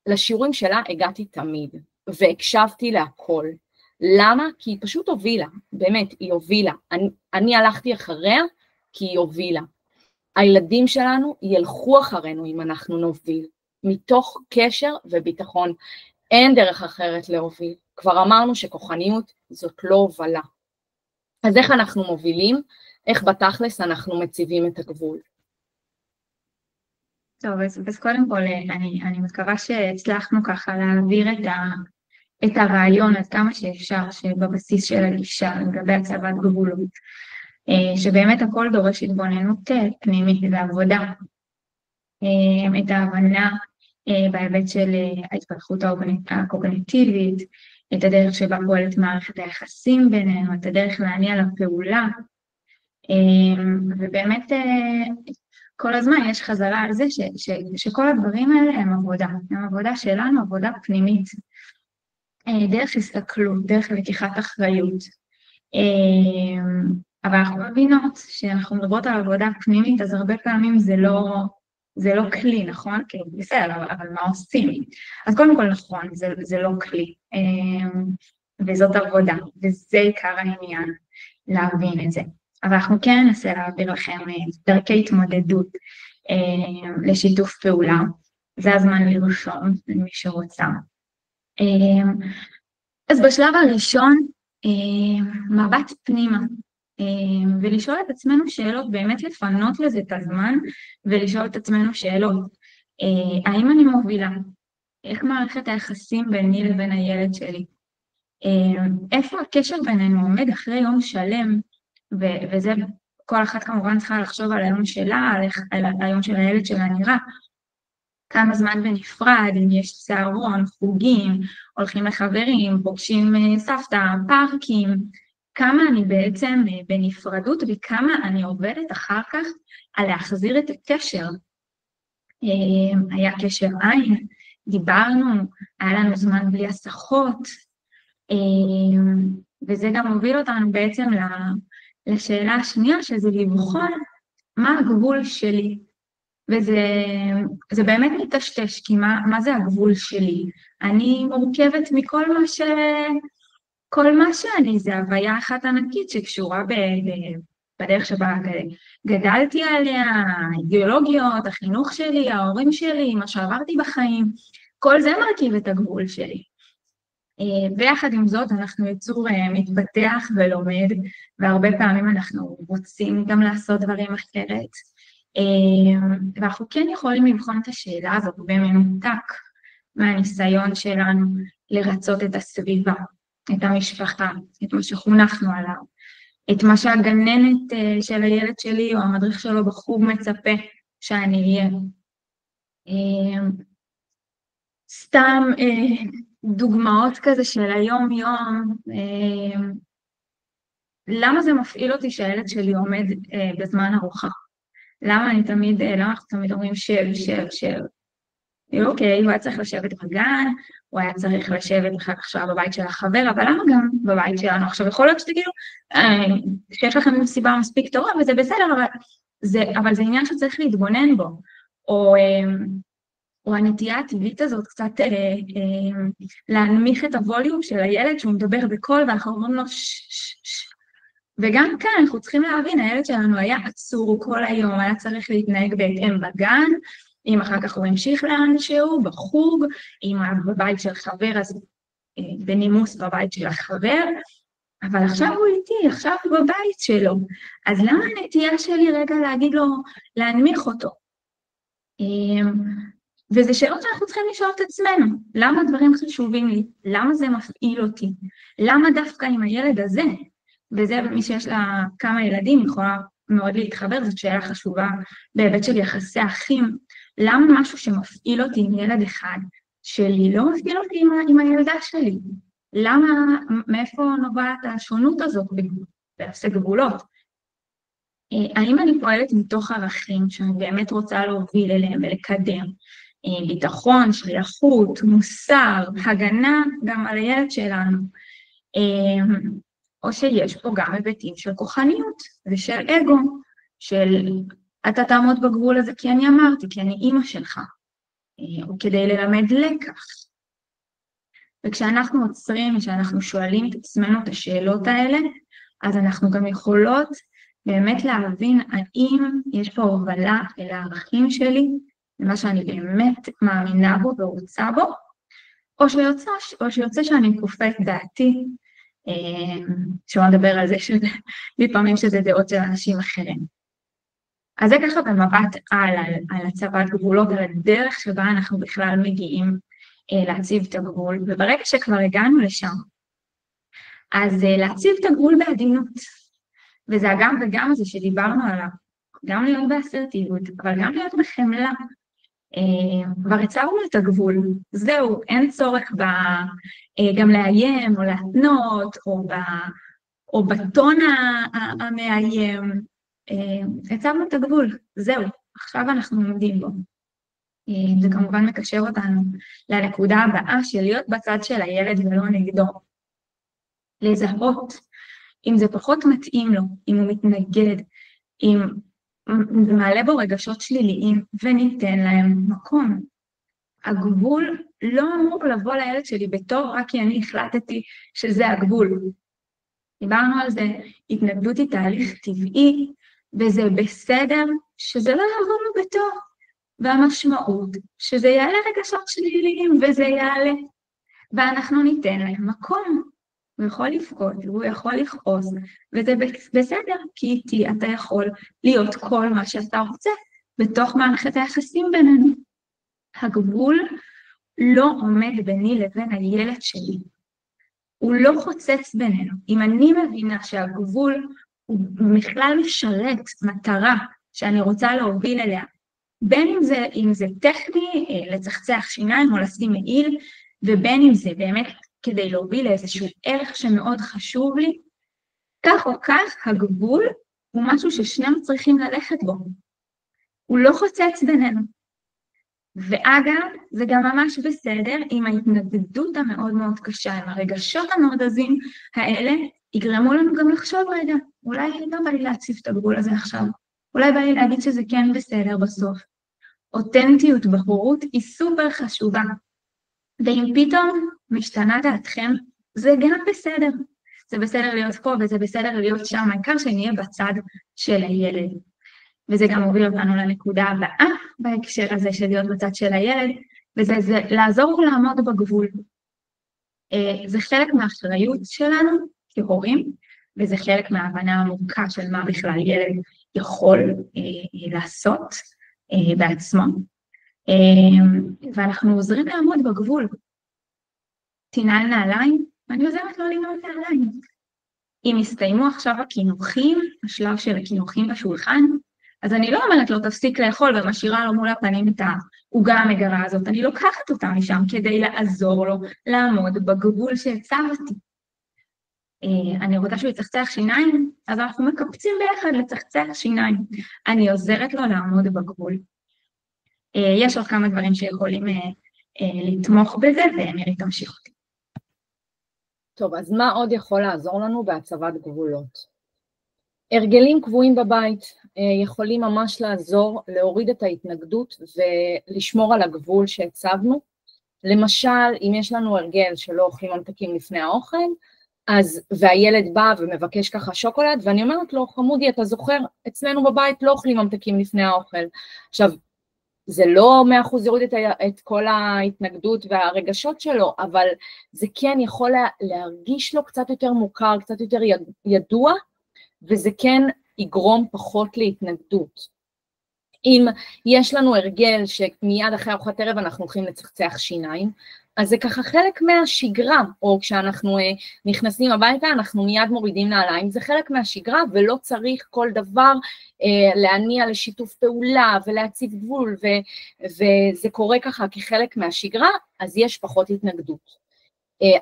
לשיעורים שלה הגעתי תמיד, והקשבתי להכל. למה? כי היא פשוט הובילה, באמת, היא הובילה. אני הלכתי אחריה כי היא הובילה. הילדים שלנו ילכו אחרינו אם אנחנו נוביל, מתוך קשר וביטחון. אין דרך אחרת להוביל. כבר אמרנו שכוחניות זאת לא הובלה. אז איך אנחנו מובילים? איך בתכלס אנחנו מציבים את הגבול? טוב, אז קודם כל אני מקווה שהצלחנו ככה להעביר את הרעיון עד כמה שאפשר, שבבסיס של הגישה לגבי הצבת גבולות, שבאמת הכל דורש התבוננות פנימית ועבודה, את ההבנה בהיבט של ההתפתחות הקוגניטיבית, את הדרך שבה פועלת מערכת היחסים בינינו, את הדרך להניע לפעולה, ובאמת כל הזמן יש חזרה על זה שכל הדברים האלה הם עבודה שלנו, עבודה פנימית, דרך הסתכלות, דרך לקיחת אחריות. אבל אנחנו מבינות שאנחנו מדברות על עבודה פנימית, אז הרבה פעמים זה לא כלי, נכון? כאילו, בסדר, אבל מה עושים? אז קודם כל נכון, זה לא כלי, וזאת עבודה, וזה עיקר העניין, להבין את זה. אבל אנחנו כן ננסה להעביר לכם דרכי התמודדות לשיתוף פעולה. זה הזמן לרשום למי שרוצה. אז בשלב הראשון, מבט פנימה, ולשאול את עצמנו שאלות, באמת לפנות לזה את הזמן, ולשאול את עצמנו שאלות. האם אני מובילה? איך מערכת היחסים ביני לבין הילד שלי? איפה הקשר בינינו עומד אחרי יום שלם? וזה כל אחת כמובן צריכה לחשוב על היום שלה, על היום של הילד שלה נראה. כמה זמן בנפרד, אם יש צהרון, חוגים, הולכים לחברים, פוגשים סבתא, פארקים, כמה אני בעצם בנפרדות וכמה אני עובדת אחר כך על להחזיר את הקשר. היה קשר עין, דיברנו, היה לנו זמן בלי הסחות, וזה גם הוביל אותנו בעצם לשאלה השנייה, שזה לבחון מה הגבול שלי. וזה באמת מטשטש, כי מה זה הגבול שלי? אני מורכבת כל מה שאני, זה הוויה אחת ענקית שקשורה בדרך שבה גדלתי עליה, האידיאולוגיות, החינוך שלי, ההורים שלי, מה שעברתי בחיים, כל זה מרכיב את הגבול שלי. ויחד עם זאת אנחנו יצור מתפתח ולומד, והרבה פעמים אנחנו רוצים גם לעשות דברים אחרת, ואנחנו כן יכולים לבחון את השאלה הזאת במנותק מהניסיון שלנו לרצות את הסביבה, את המשפחה, את מה שחונכנו עליו, את מה שהגננת של הילד שלי או המדריך שלו בחוג מצפה שאני אהיה. סתם דוגמאות כזה של היום יום, למה זה מפעיל אותי שהילד שלי עומד בזמן ארוחה? למה אנחנו תמיד אומרים שב. אוקיי, הוא היה צריך לשבת בגן, הוא היה צריך לשבת אחר כך שעה בבית של החבר, אבל למה גם בבית שלנו? עכשיו יכול להיות שתגידו, שיש לכם סיבה מספיק טובה וזה בסדר, אבל זה עניין שצריך להתבונן בו, או הנטייה הטבעית הזאת קצת להנמיך את הווליום של הילד שהוא מדבר בקול ואנחנו אומרים לו ששש. וגם כאן אנחנו צריכים להבין, הילד שלנו היה עצור כל היום, היה צריך להתנהג בהתאם בגן, אם אחר כך הוא המשיך לאנשהו, בחוג, אם היה בבית של חבר, אז בנימוס בבית של החבר, אבל עכשיו הוא איתי, עכשיו הוא בבית שלו, אז למה הנטייה שלי רגע להגיד לו, להנמיך אותו? וזה שאלות שאנחנו צריכים לשאול את עצמנו, למה הדברים חשובים לי? למה זה מפעיל אותי? למה דווקא עם הילד הזה? וזה מי שיש לה כמה ילדים יכולה מאוד להתחבר, זאת שאלה חשובה בהיבט של יחסי אחים. למה משהו שמפעיל אותי עם ילד אחד שלי לא מפעיל אותי עם הילדה שלי? למה, מאיפה נובעת השונות הזאת ביחסי גבולות? האם אני פועלת מתוך ערכים שאני באמת רוצה להוביל אליהם ולקדם? ביטחון, שייכות, מוסר, הגנה גם על הילד שלנו. או שיש פה גם היבטים של כוחניות ושל אגו, של אתה תעמוד בגבול הזה כי אני אמרתי, כי אני אימא שלך, או כדי ללמד לקח. וכשאנחנו עוצרים, כשאנחנו שואלים את עצמנו את השאלות האלה, אז אנחנו גם יכולות באמת להבין האם יש פה הובלה אל הערכים שלי, למה שאני באמת מאמינה בו ורוצה בו, או שיוצא שאני כופה את דעתי, שלא נדבר על זה לפעמים שזה דעות של אנשים אחרים. אז זה ככה במבט על הצבת גבולות, על הדרך שבה אנחנו בכלל מגיעים להציב את הגבול, וברגע שכבר הגענו לשם, אז להציב את הגבול בעדינות, וזה הגם וגם הזה שדיברנו עליו, גם להיות באסרטיביות, אבל גם להיות בחמלה, כבר הצבנו את הגבול, זהו, אין צורך גם לאיים או להתנות, או בטון המאיים, הצבנו את הגבול, זהו, עכשיו אנחנו עומדים בו. זה כמובן מקשר אותנו לנקודה הבאה של להיות בצד של הילד ולא נגדו. לזהות, אם זה פחות מתאים לו, אם הוא מתנגד, אם זה מעלה בו רגשות שליליים וניתן להם מקום. הגבול לא אמור לבוא לילד שלי בתור רק כי אני החלטתי שזה הגבול. דיברנו על זה, התנגדות היא תהליך טבעי, וזה בסדר שזה לא יעבור לו בתור. והמשמעות שזה יעלה רגשות שליליים וזה יעלה. ואנחנו ניתן להם מקום. הוא יכול לבכות, הוא יכול לכעוס, וזה בסדר, כי איתי אתה יכול להיות כל מה שאתה רוצה בתוך מערכת היחסים בינינו. הגבול לא עומד ביני לבין הילד שלי. הוא לא חוצץ בינינו. אם אני מבינה שהגבול הוא בכלל משרת מטרה שאני רוצה להוביל אליה, בין אם זה טכני, לצחצח שיניים או לשים מעיל, ובין אם זה באמת כדי להוביל לאיזשהו ערך שמאוד חשוב לי, כך או כך הגבול הוא משהו ששנינו צריכים ללכת בו. הוא לא חוצץ בינינו. ואגב, זה גם ממש בסדר עם ההתנגדות המאוד מאוד קשה, עם הרגשות המאוד עזים האלה, יגרמו לנו גם לחשוב רגע, אולי לא בא לי להציב את הגבול הזה עכשיו, אולי בא לי להגיד שזה כן בסדר בסוף. אותנטיות בהורות היא סופר חשובה, ואם פתאום משתנה דעתכם, זה גם בסדר. זה בסדר להיות פה וזה בסדר להיות שם, העיקר שנהיה בצד של הילד. וזה גם מוביל אותנו לנקודה הבאה בהקשר הזה של להיות בצד של הילד, וזה לעזור לעמוד בגבול. זה חלק מהאחריות שלנו כהורים, וזה חלק מההבנה העמוקה של מה בכלל ילד יכול לעשות בעצמו. ואנחנו עוזרים לעמוד בגבול. תנעל נעליים, ואני עוזרת לו לנעול נעליים. אם הסתיימו עכשיו הכינוחים, השלב של הכינוחים בשולחן, אז אני לא אומרת לו תפסיק לאכול ומשאירה לו מול הפנים את העוגה המגרה הזאת, אני לוקחת אותה משם כדי לעזור לו לעמוד בגבול שהצבתי. אני רוצה שהוא יצחצח שיניים, אז אנחנו מקפצים ביחד לצחצח שיניים. אני עוזרת לו לעמוד בגבול. יש עוד כמה דברים שיכולים לתמוך בזה, ומירי תמשיך אותי. טוב, אז מה עוד יכול לעזור לנו בהצבת גבולות? הרגלים קבועים בבית יכולים ממש לעזור להוריד את ההתנגדות ולשמור על הגבול שהצבנו. למשל, אם יש לנו הרגל שלא אוכלים ממתקים לפני האוכל, והילד בא ומבקש ככה שוקולד, ואני אומרת לו, חמודי, אתה זוכר, אצלנו בבית לא אוכלים ממתקים לפני האוכל. עכשיו, זה לא 100% יוריד את כל ההתנגדות והרגשות שלו, אבל זה כן יכול להרגיש לו קצת יותר מוכר, קצת יותר ידוע, וזה כן יגרום פחות להתנגדות. אם יש לנו הרגל שמיד אחרי ארוחת ערב אנחנו הולכים לצחצח שיניים, אז זה ככה חלק מהשגרה, או כשאנחנו נכנסים הביתה אנחנו מיד מורידים נעליים, זה חלק מהשגרה ולא צריך כל דבר להניע לשיתוף פעולה ולהציב גבול, וזה קורה ככה כחלק מהשגרה, אז יש פחות התנגדות.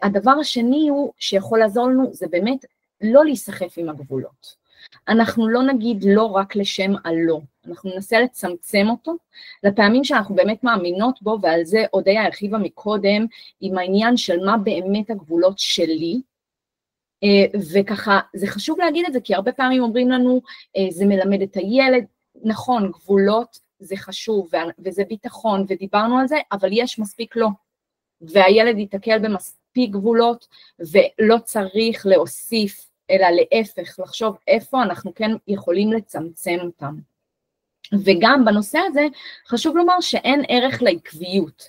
הדבר השני הוא שיכול לעזור לנו, זה באמת לא להיסחף עם הגבולות. אנחנו לא נגיד לא רק לשם הלא, אנחנו ננסה לצמצם אותו לפעמים שאנחנו באמת מאמינות בו, ועל זה אודיה הרחיבה מקודם עם העניין של מה באמת הגבולות שלי, וככה זה חשוב להגיד את זה, כי הרבה פעמים אומרים לנו זה מלמד את הילד, נכון, גבולות זה חשוב וזה ביטחון ודיברנו על זה, אבל יש מספיק לא, והילד יתקל במספיק גבולות ולא צריך להוסיף, אלא להפך, לחשוב איפה אנחנו כן יכולים לצמצם אותם. וגם בנושא הזה חשוב לומר שאין ערך לעקביות.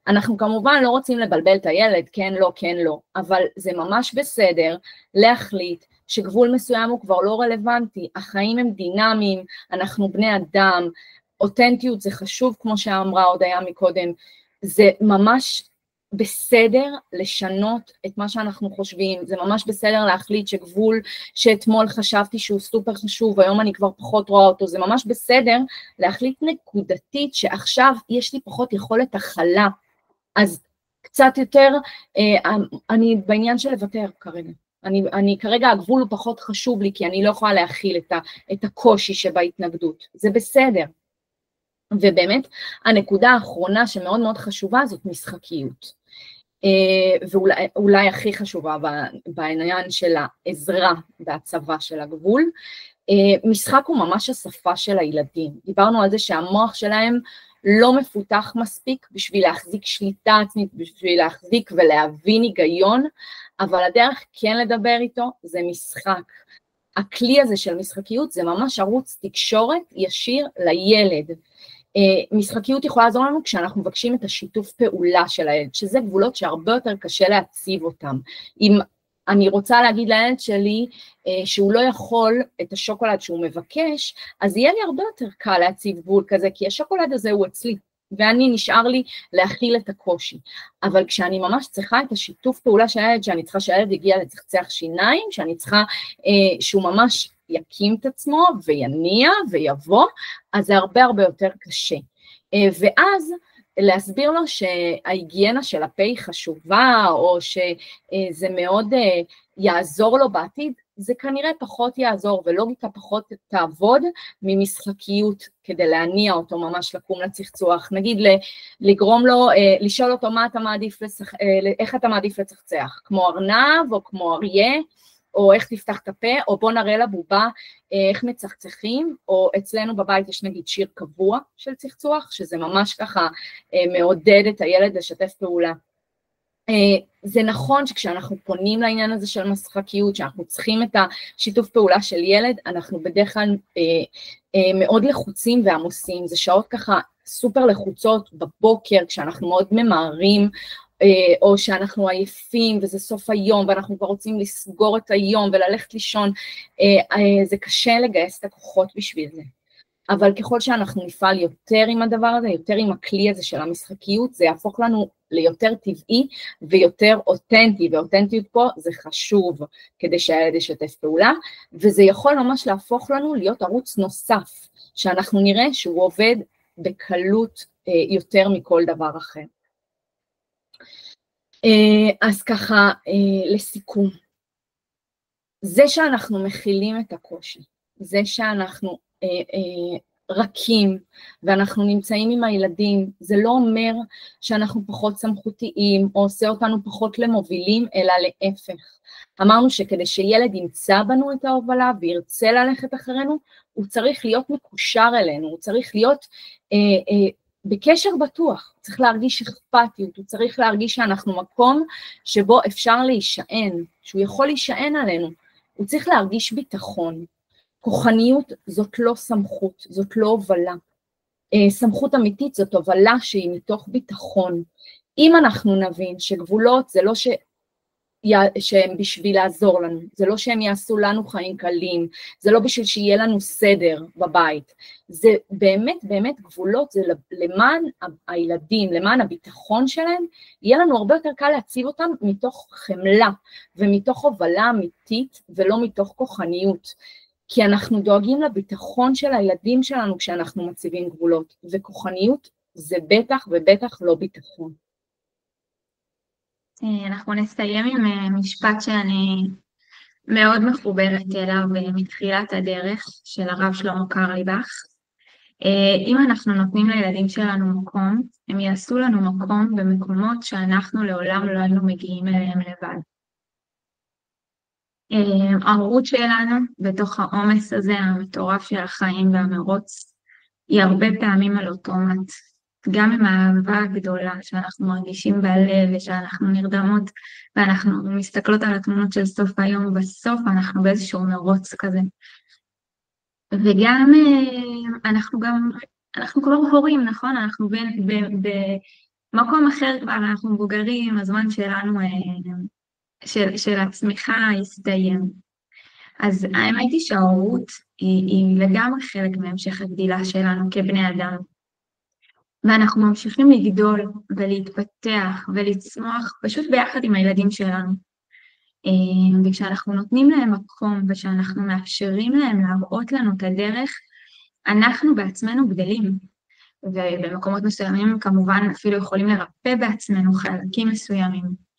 אנחנו כמובן לא רוצים לבלבל את הילד, כן, לא, כן, לא, אבל זה ממש בסדר להחליט שגבול מסוים הוא כבר לא רלוונטי, החיים הם דינמיים, אנחנו בני אדם, אותנטיות זה חשוב כמו שאמרה הודיה מקודם, זה ממש בסדר לשנות את מה שאנחנו חושבים, זה ממש בסדר להחליט שגבול שאתמול חשבתי שהוא סופר חשוב, היום אני כבר פחות רואה אותו, זה ממש בסדר להחליט נקודתית שעכשיו יש לי פחות יכולת הכלה, אז קצת יותר, אני בעניין של לוותר כרגע, אני כרגע הגבול הוא פחות חשוב לי, כי אני לא יכולה להכיל את הקושי שבהתנגדות, זה בסדר. ובאמת הנקודה האחרונה שמאוד מאוד חשובה זאת משחקיות, ואולי הכי חשובה בעניין של העזרה בהצבה של הגבול, משחק הוא ממש השפה של הילדים, דיברנו על זה שהמוח שלהם לא מפותח מספיק בשביל להחזיק שליטה עצמית, בשביל להחזיק ולהבין היגיון, אבל הדרך כן לדבר איתו זה משחק. הכלי הזה של משחקיות זה ממש ערוץ תקשורת ישיר לילד. משחקיות יכולה לעזור לנו כשאנחנו מבקשים את השיתוף פעולה של הילד, שזה גבולות שהרבה יותר קשה להציב אותם. אם אני רוצה להגיד לילד שלי שהוא לא יכול את השוקולד שהוא מבקש, אז יהיה לי הרבה יותר קל להציב גבול כזה, כי השוקולד הזה הוא אצלי, ואני נשאר לי להכיל את הקושי. אבל כשאני ממש צריכה את השיתוף פעולה של הילד, שאני צריכה שהילד יגיע לצחצח שיניים, שאני צריכה שהוא ממש יקים את עצמו ויניע ויבוא, אז זה הרבה הרבה יותר קשה. ואז להסביר לו שההיגיינה של הפה היא חשובה, או שזה מאוד יעזור לו בעתיד, זה כנראה פחות יעזור, ולוגיקה פחות תעבוד ממשחקיות כדי להניע אותו ממש לקום לצחצוח. נגיד לגרום לו, לשאול אותו מה אתה מעדיף איך אתה מעדיף לצחצח, כמו ארנב או כמו אריה, או איך תפתח את הפה, או בוא נראה לבובה איך מצחצחים, או אצלנו בבית יש נגיד שיר קבוע של צחצוח, שזה ממש ככה מעודד את הילד לשתף פעולה. זה נכון שכשאנחנו פונים לעניין הזה של משחקיות, שאנחנו צריכים את השיתוף פעולה של ילד, אנחנו בדרך כלל מאוד לחוצים ועמוסים, זה שעות ככה סופר לחוצות בבוקר, כשאנחנו מאוד ממהרים, או שאנחנו עייפים וזה סוף היום ואנחנו כבר רוצים לסגור את היום וללכת לישון, זה קשה לגייס את הכוחות בשביל זה. אבל ככל שאנחנו נפעל יותר עם הדבר הזה, יותר עם הכלי הזה של המשחקיות, זה יהפוך לנו ליותר טבעי ויותר אותנטי, ואותנטיות פה זה חשוב כדי שהילד ישתף פעולה, וזה יכול ממש להפוך לנו להיות ערוץ נוסף, שאנחנו נראה שהוא עובד בקלות יותר מכל דבר אחר. אז ככה, לסיכום, זה שאנחנו מכילים את הקושי, זה שאנחנו רכים ואנחנו נמצאים עם הילדים, זה לא אומר שאנחנו פחות סמכותיים או עושה אותנו פחות למובילים, אלא להפך. אמרנו שכדי שילד ימצא בנו את ההובלה וירצה ללכת אחרינו, הוא צריך להיות מקושר אלינו, הוא צריך להיות בקשר בטוח, צריך להרגיש אכפתיות, הוא צריך להרגיש שאנחנו מקום שבו אפשר להישען, שהוא יכול להישען עלינו, הוא צריך להרגיש ביטחון. כוחניות זאת לא סמכות, זאת לא הובלה. סמכות אמיתית זאת הובלה שהיא מתוך ביטחון. אם אנחנו נבין שגבולות זה לא שהם בשביל לעזור לנו, זה לא שהם יעשו לנו חיים קלים, זה לא בשביל שיהיה לנו סדר בבית, זה באמת באמת גבולות, זה למען הילדים, למען הביטחון שלהם, יהיה לנו הרבה יותר קל להציב אותם מתוך חמלה ומתוך הובלה אמיתית ולא מתוך כוחניות. כי אנחנו דואגים לביטחון של הילדים שלנו כשאנחנו מציבים גבולות, וכוחניות זה בטח ובטח לא ביטחון. אנחנו נסיים עם משפט שאני מאוד מחוברת אליו מתחילת הדרך של הרב שלמה קרליבך. אם אנחנו נותנים לילדים שלנו מקום, הם יעשו לנו מקום במקומות שאנחנו לעולם לא היינו מגיעים אליהם לבד. הערות שלנו בתוך העומס הזה המטורף של החיים והמרוץ היא הרבה פעמים על אוטומט, גם עם האהבה הגדולה שאנחנו מרגישים בלב ושאנחנו נרדמות ואנחנו מסתכלות על התמונות של סוף היום, בסוף אנחנו באיזשהו מרוץ כזה. וגם אנחנו כבר הורים, נכון? אנחנו במקום אחר כבר, אנחנו מבוגרים, הזמן שלנו של הצמיחה יסתיים. אז האמת היא שההורות היא לגמרי חלק מהמשך הגדילה שלנו כבני אדם. ואנחנו ממשיכים לגדול ולהתפתח ולצמוח פשוט ביחד עם הילדים שלנו. וכשאנחנו נותנים להם מקום ושאנחנו מאפשרים להם להראות לנו את הדרך, אנחנו בעצמנו גדלים. ובמקומות מסוימים כמובן אפילו יכולים לרפא בעצמנו חלקים מסוימים.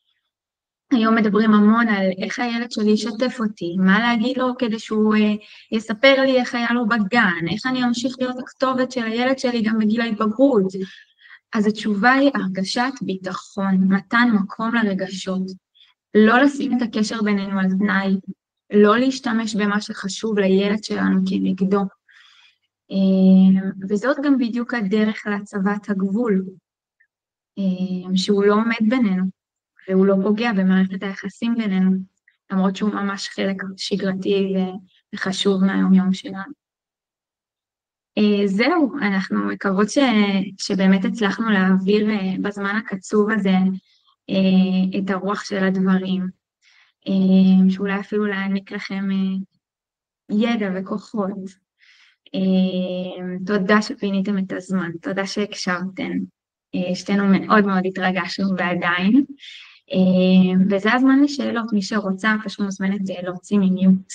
היום מדברים המון על איך הילד שלי ישתף אותי, מה להגיד לו כדי שהוא יספר לי איך היה לו בגן, איך אני אמשיך להיות הכתובת של הילד שלי גם בגיל ההתבגרות. אז התשובה היא הרגשת ביטחון, מתן מקום לרגשות, לא לשים את הקשר בינינו על תנאי, לא להשתמש במה שחשוב לילד שלנו כנגדו. וזאת גם בדיוק הדרך להצבת הגבול, שהוא לא עומד בינינו. והוא לא פוגע במערכת היחסים בינינו, למרות שהוא ממש חלק שגרתי וחשוב מהיום-יום שלנו. זהו, אנחנו מקוות שבאמת הצלחנו להעביר בזמן הקצוב הזה את הרוח של הדברים, שאולי אפילו להעניק לכם ידע וכוחות. תודה שפיניתם את הזמן, תודה שהקשבתם. שתינו מאוד מאוד התרגשנו ועדיין. וזה הזמן לשאלות, מי שרוצה פשוט מוזמנת להוציא מיוט.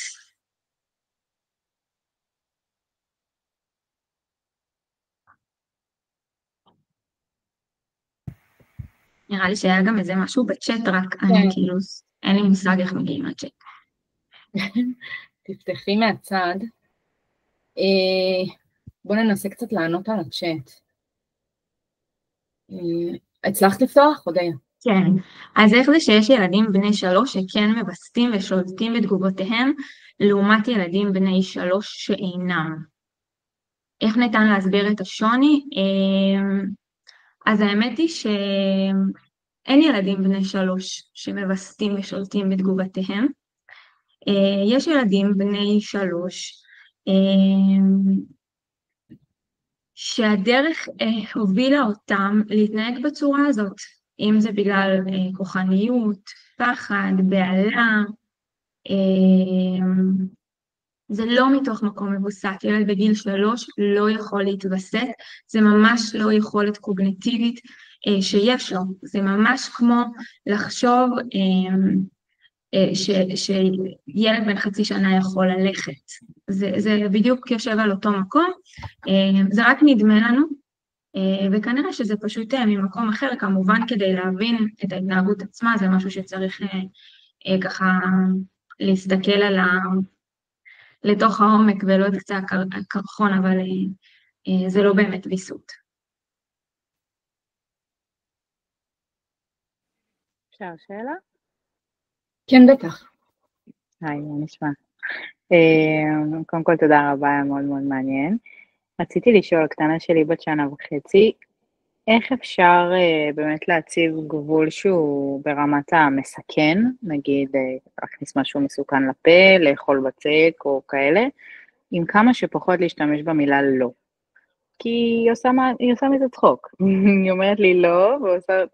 נראה לי שהיה גם איזה משהו בצ'אט, רק אני כאילו, אין לי מושג איך מגיעים לצ'אט. תפתחי מהצד. בואו ננסה קצת לענות על הצ'אט. הצלחת לפתוח, הודיה? כן, אז איך זה שיש ילדים בני 3 שכן מבסטים ושולטים בתגובותיהם, לעומת ילדים בני 3 שאינם? איך ניתן להסביר את השוני? אז האמת היא שאין ילדים בני 3 שמבסטים ושולטים בתגובותיהם. יש ילדים בני 3 שהדרך הובילה אותם להתנהג בצורה הזאת. אם זה בגלל כוחניות, פחד, בעלה, זה לא מתוך מקום מבוסת, ילד בגיל 3 לא יכול להתווסת, זה ממש לא יכולת קוגניטיבית שיש לו, זה ממש כמו לחשוב שילד בן חצי שנה יכול ללכת, זה בדיוק יושב על אותו מקום, זה רק נדמה לנו, וכנראה שזה פשוט ממקום אחר, כמובן כדי להבין את ההתנהגות עצמה, זה משהו שצריך ככה להסתכל על לתוך העומק ולא את קצה הקרחון, אבל זה לא באמת ויסות. אפשר שאלה? כן, בטח. היי, מה נשמע? קודם כל תודה רבה, היה מאוד מאוד מעניין. רציתי לשאול, הקטנה שלי בת 1.5 שנה, איך אפשר באמת להציב גבול שהוא ברמת המסכן, נגיד להכניס משהו מסוכן לפה, לאכול בצק או כאלה, עם כמה שפחות להשתמש במילה לא. כי היא עושה מזה צחוק. היא אומרת לי לא,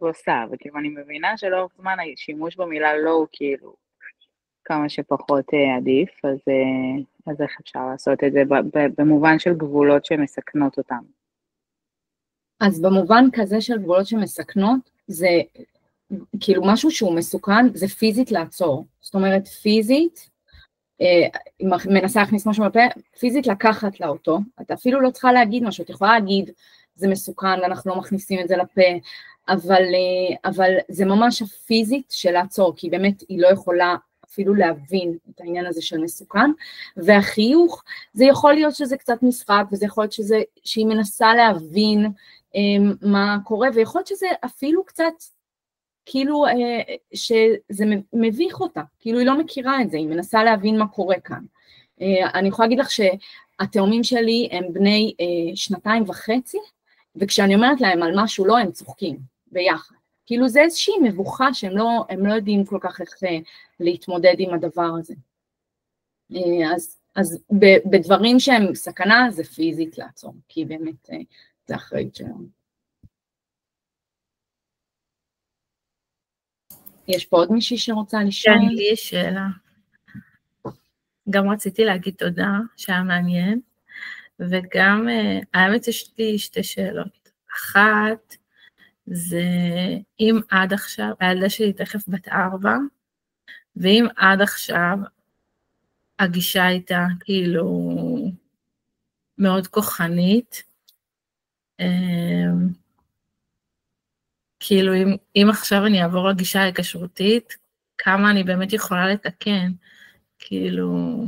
ועושה, וכאילו אני מבינה שלאורך זמן השימוש במילה לא הוא כאילו כמה שפחות עדיף, אז איך אפשר לעשות את זה במובן של גבולות שמסכנות אותם? אז במובן כזה של גבולות שמסכנות, זה כאילו משהו שהוא מסוכן, זה פיזית לעצור. זאת אומרת, פיזית, מנסה להכניס משהו בפה, פיזית לקחת לאותו, אתה אפילו לא צריכה להגיד משהו, את יכולה להגיד, זה מסוכן, אנחנו לא מכניסים את זה לפה, אבל זה ממש הפיזית של לעצור, כי באמת היא לא יכולה אפילו להבין את העניין הזה של מסוכן, והחיוך, זה יכול להיות שזה קצת משחק, וזה יכול להיות שהיא מנסה להבין מה קורה, ויכול להיות שזה אפילו קצת, כאילו שזה מביך אותה, כאילו היא לא מכירה את זה, היא מנסה להבין מה קורה כאן. אני יכולה להגיד לך שהתאומים שלי הם בני 2.5, וכשאני אומרת להם על משהו לא, הם צוחקים ביחד. כאילו זה איזושהי מבוכה שהם לא יודעים כל כך איך להתמודד עם הדבר הזה. אז בדברים שהם סכנה זה פיזית לעצור, כי באמת זה אחריות שלנו. יש פה עוד מישהי שרוצה לשאול? כן, לי יש שאלה. גם רציתי להגיד תודה, שהיה מעניין, וגם, האמת יש לי 2 שאלות. אחת, זה אם עד עכשיו, הילדה שלי תכף בת 4, ואם עד עכשיו הגישה הייתה כאילו מאוד כוחנית, כאילו אם עכשיו אני אעבור לגישה ההיקשרותית, כמה אני באמת יכולה לתקן, כאילו,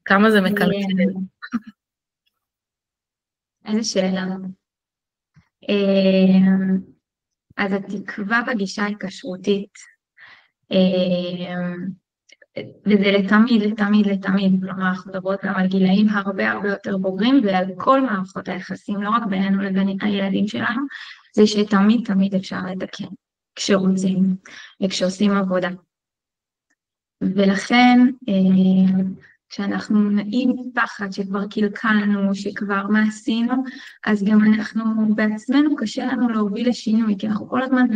כמה זה מקלקל. איזה שאלה. אז התקווה בגישה ההיקשרותית, וזה לתמיד, כלומר אנחנו מדברות גם על גילאים הרבה יותר בוגרים ועל כל מערכות היחסים, לא רק בינינו לבין הילדים שלנו, זה שתמיד אפשר לתקן כשרוצים וכשעושים עבודה. ולכן כשאנחנו נעים פחד שכבר קלקלנו, שכבר מה עשינו, אז גם אנחנו בעצמנו קשה לנו להוביל לשינוי, כי אנחנו כל הזמן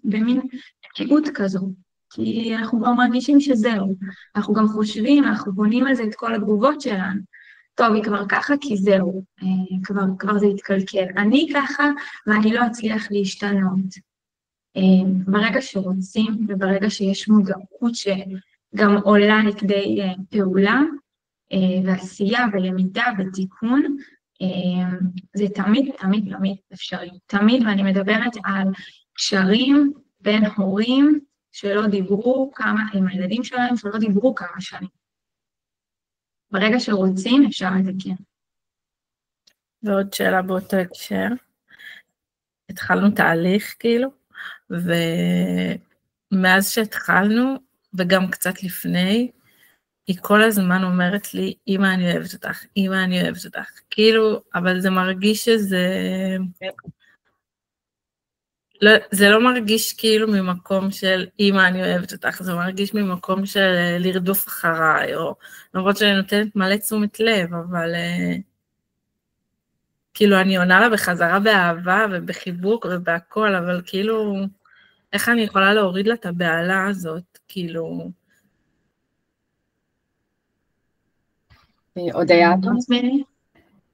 במין תקיעות כזו. כי אנחנו כבר מרגישים שזהו, אנחנו גם חושבים, אנחנו בונים על זה את כל התגובות שלנו. טוב, היא כבר ככה כי זהו, כבר זה התקלקל. אני ככה ואני לא אצליח להשתנות. ברגע שרוצים וברגע שיש מודעות שגם עולה לכדי פעולה ועשייה ולמידה ותיקון, זה תמיד אפשרי. תמיד, ואני מדברת על קשרים בין הורים, שלא דיברו עם הילדים שלהם, שלא דיברו כמה שנים. ברגע שרוצים, אפשר לתקן. ועוד שאלה באותו הקשר, התחלנו תהליך כאילו, ומאז שהתחלנו, וגם קצת לפני, היא כל הזמן אומרת לי, אמא אני אוהבת אותך, אמא אני אוהבת אותך, כאילו, אבל זה מרגיש שזה... לא, זה לא מרגיש כאילו ממקום של אמא אני אוהבת אותך, זה מרגיש ממקום של לרדוף אחריי, או למרות שאני נותנת מלא תשומת לב, אבל כאילו אני עונה לה בחזרה באהבה ובחיבוק ובהכל, אבל כאילו איך אני יכולה להוריד לה את הבעלה הזאת, כאילו הודיה,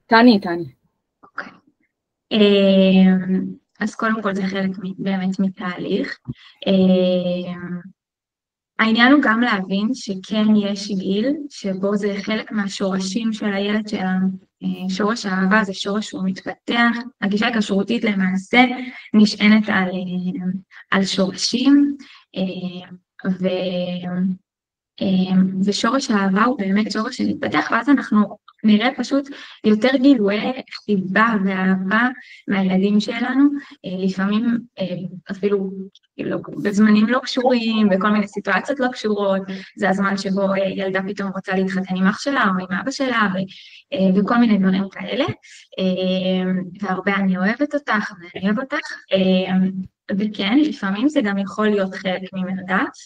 תני. אוקיי. אז קודם כל זה חלק באמת מתהליך. העניין הוא גם להבין שכן יש גיל שבו זה חלק מהשורשים של הילד שלנו. שורש האהבה זה שורש שהוא מתפתח, הגישה הכשרותית למעשה נשענת על שורשים, ושורש האהבה הוא באמת שורש שמתפתח, ואז אנחנו נראה פשוט יותר גילויי חיבה ואהבה מהילדים שלנו, לפעמים אפילו בזמנים לא קשורים, בכל מיני סיטואציות לא קשורות, זה הזמן שבו ילדה פתאום רוצה להתחתן עם אח שלה או עם אבא שלה, וכל מיני דברים כאלה, והרבה אני אוהבת אותך ואני אוהב אותך, וכן, לפעמים זה גם יכול להיות חלק ממרדף,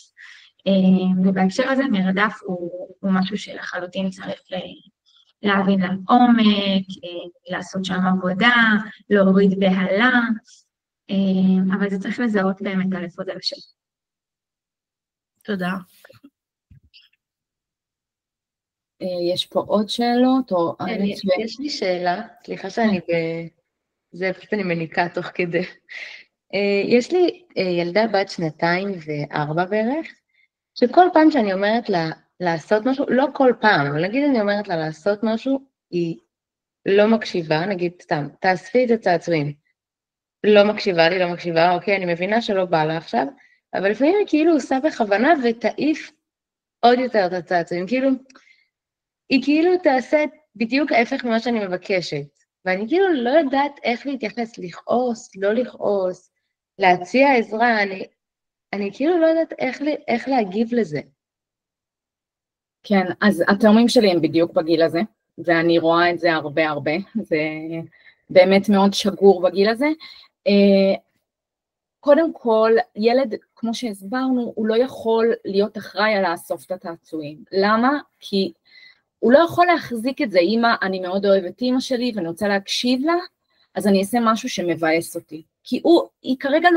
ובהקשר הזה מרדף הוא משהו שלחלוטין צריך להבין לעומק, לעשות שם עבודה, להוריד בהלה, אבל זה צריך לזהות באמת על איפה זה לשם. תודה. יש פה עוד שאלות? יש לי שאלה, סליחה שאני זה פשוט אני מניקה תוך כדי. יש לי ילדה בת 2.4 בערך, שכל פעם שאני אומרת לה לעשות משהו, לא כל פעם, אבל נגיד אני אומרת לה לעשות משהו, היא לא מקשיבה, נגיד סתם, תאספי את הצעצועים. לא מקשיבה, אוקיי, אני מבינה שלא בא לה עכשיו, אבל לפעמים היא כאילו עושה בכוונה ותעיף עוד יותר את הצעצועים, כאילו, היא כאילו תעשה בדיוק ההפך ממה שאני מבקשת, ואני כאילו לא יודעת איך להתייחס, לכעוס, לא לכעוס, להציע עזרה, אני כאילו לא יודעת איך להגיב לזה. כן, אז התאומים שלי הם בדיוק בגיל הזה, ואני רואה את זה הרבה, זה באמת מאוד שגור בגיל הזה. קודם כל, ילד, כמו שהסברנו, הוא לא יכול להיות אחראי על לאסוף את הצעצועים. למה? כי הוא לא יכול להחזיק את זה. אמא, אני מאוד אוהבת אמא שלי ואני רוצה להקשיב לה, אז אני אעשה משהו שמבאס אותי. כי היא כרגע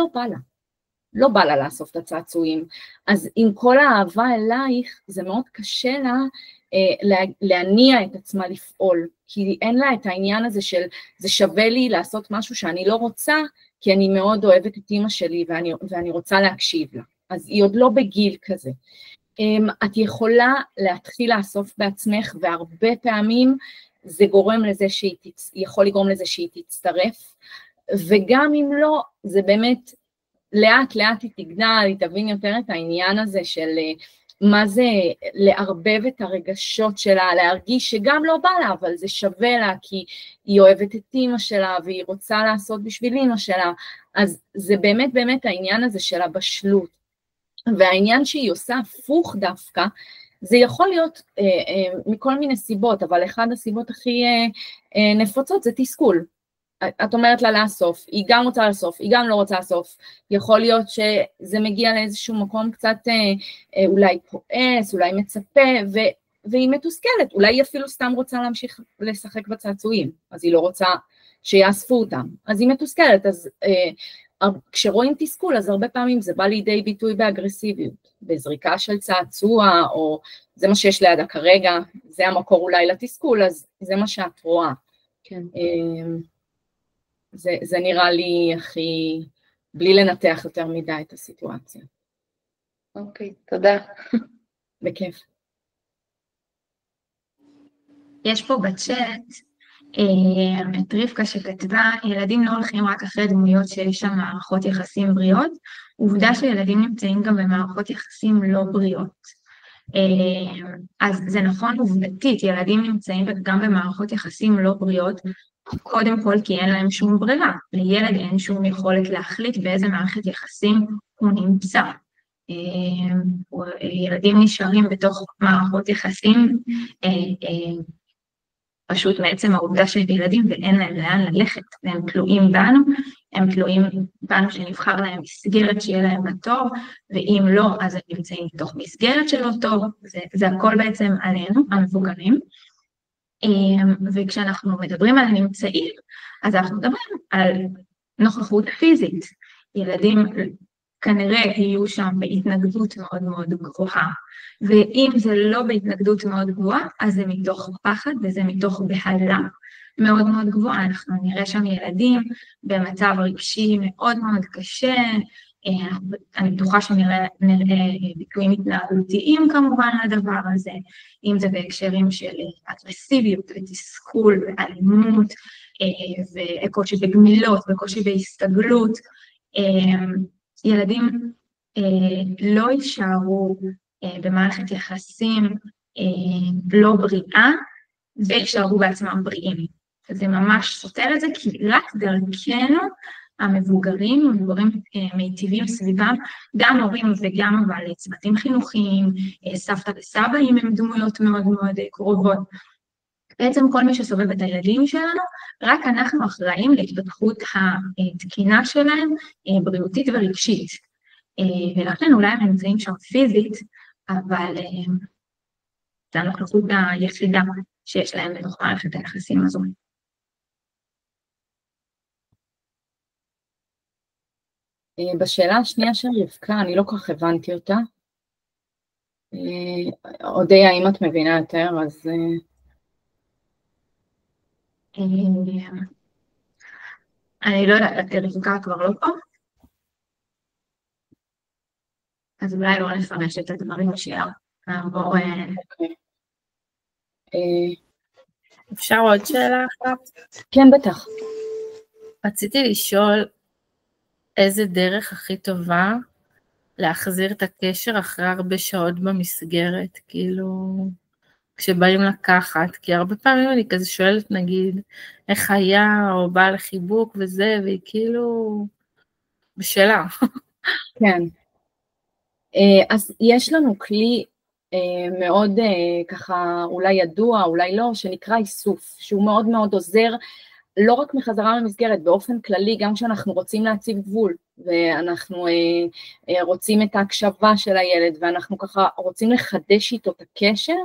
לא בא לה לאסוף את הצעצועים. אז עם כל האהבה אלייך, זה מאוד קשה לה להניע את עצמה לפעול, כי אין לה את העניין הזה של זה שווה לי לעשות משהו שאני לא רוצה, כי אני מאוד אוהבת את אמא שלי ואני רוצה להקשיב לה. אז היא עוד לא בגיל כזה. את יכולה להתחיל לאסוף בעצמך, והרבה פעמים זה יכול לגרום לזה שהיא תצטרף, וגם אם לא, זה באמת לאט היא תגדל, היא תבין יותר את העניין הזה של מה זה לערבב את הרגשות שלה, להרגיש שגם לא בא לה, אבל זה שווה לה, כי היא אוהבת את אמא שלה, והיא רוצה לעשות בשביל אמא שלה, אז זה באמת העניין הזה של הבשלות, והעניין שהיא עושה הפוך דווקא, זה יכול להיות מכל מיני סיבות, אבל אחד הסיבות הכי נפוצות זה תסכול. את אומרת לה לאסוף, היא גם רוצה לאסוף, היא גם לא רוצה לאסוף, יכול להיות שזה מגיע לאיזשהו מקום קצת אולי כועס, אולי מצפה, והיא מתוסכלת, אולי היא אפילו סתם רוצה להמשיך לשחק בצעצועים, אז היא לא רוצה שיאספו אותם, אז היא מתוסכלת, אז כשרואים תסכול, אז הרבה פעמים זה בא לידי ביטוי באגרסיביות, בזריקה של צעצוע, או זה מה שיש לידה כרגע, זה המקור אולי לתסכול, אז זה מה שאת רואה. כן. זה נראה לי הכי, בלי לנתח יותר מדי את הסיטואציה. אוקיי, תודה. בכיף. יש פה בצ'אט, את רבקה שכתבה, ילדים לא הולכים רק אחרי דמויות שיש שם מערכות יחסים בריאות, עובדה שילדים נמצאים גם במערכות יחסים לא בריאות. אז זה נכון עובדתית, ילדים נמצאים גם במערכות יחסים לא בריאות, קודם כל כי אין להם שום ברירה, לילד אין שום יכולת להחליט באיזה מערכת יחסים הוא נמצא. ילדים נשארים בתוך מערכות יחסים, פשוט מעצם העובדה שהם ילדים ואין להם לאן ללכת, והם תלויים בנו, הם תלויים בנו שנבחר להם מסגרת שיהיה להם בטוב, ואם לא, אז הם נמצאים בתוך מסגרת שלא טוב, זה הכל בעצם עלינו, המבוגרים. וכשאנחנו מדברים על הנמצאים, אז אנחנו מדברים על נוכחות פיזית. ילדים כנראה יהיו שם בהתנגדות מאוד מאוד גבוהה. ואם זה לא בהתנגדות מאוד גבוהה, אז זה מתוך פחד וזה מתוך בהלה מאוד מאוד גבוהה. אנחנו נראה שם ילדים במצב רגשי מאוד מאוד קשה, אני בטוחה שנראה ביטויים התנהגותיים כמובן לדבר הזה, אם זה בהקשרים של אגרסיביות ותסכול ואלימות, וקושי בגמילות וקושי בהסתגלות. ילדים לא יישארו במערכת יחסים לא בריאה, ויישארו בעצמם בריאים. זה ממש סותר את זה, כי רק דרכנו המבוגרים מיטיבים סביבם, גם הורים וגם אבל צוותים חינוכיים, סבתא וסבא אם הם דמויות מאוד מאוד קרובות. בעצם כל מי שסובב את הילדים שלנו, רק אנחנו אחראים להתפתחות התקינה שלהם, בריאותית ורגשית. ולכן אולי הם נמצאים שם פיזית, אבל זה הנוכחות היחידה שיש להם בתוך מערכת היחסים הזו. בשאלה השנייה של רבקה, אני לא כל כך הבנתי אותה. אודיה, אם את מבינה יותר, אז... אני לא יודעת, רבקה כבר לא פה. אז אולי לא נפרש את הדברים שלה. נעבור... אפשר עוד שאלה אחת? כן, בטח. רציתי לשאול איזה דרך הכי טובה להחזיר את הקשר אחרי הרבה שעות במסגרת, כאילו, כשבאים לקחת, כי הרבה פעמים אני כזה שואלת, נגיד, איך היה, או באה לחיבוק וזה, והיא כאילו בשאלה. כן. אז יש לנו כלי מאוד ככה, אולי ידוע, אולי לא, שנקרא איסוף, שהוא מאוד מאוד עוזר, לא רק מחזרה למסגרת, באופן כללי, גם כשאנחנו רוצים להציב גבול, ואנחנו רוצים את ההקשבה של הילד, ואנחנו ככה רוצים לחדש איתו את הקשר,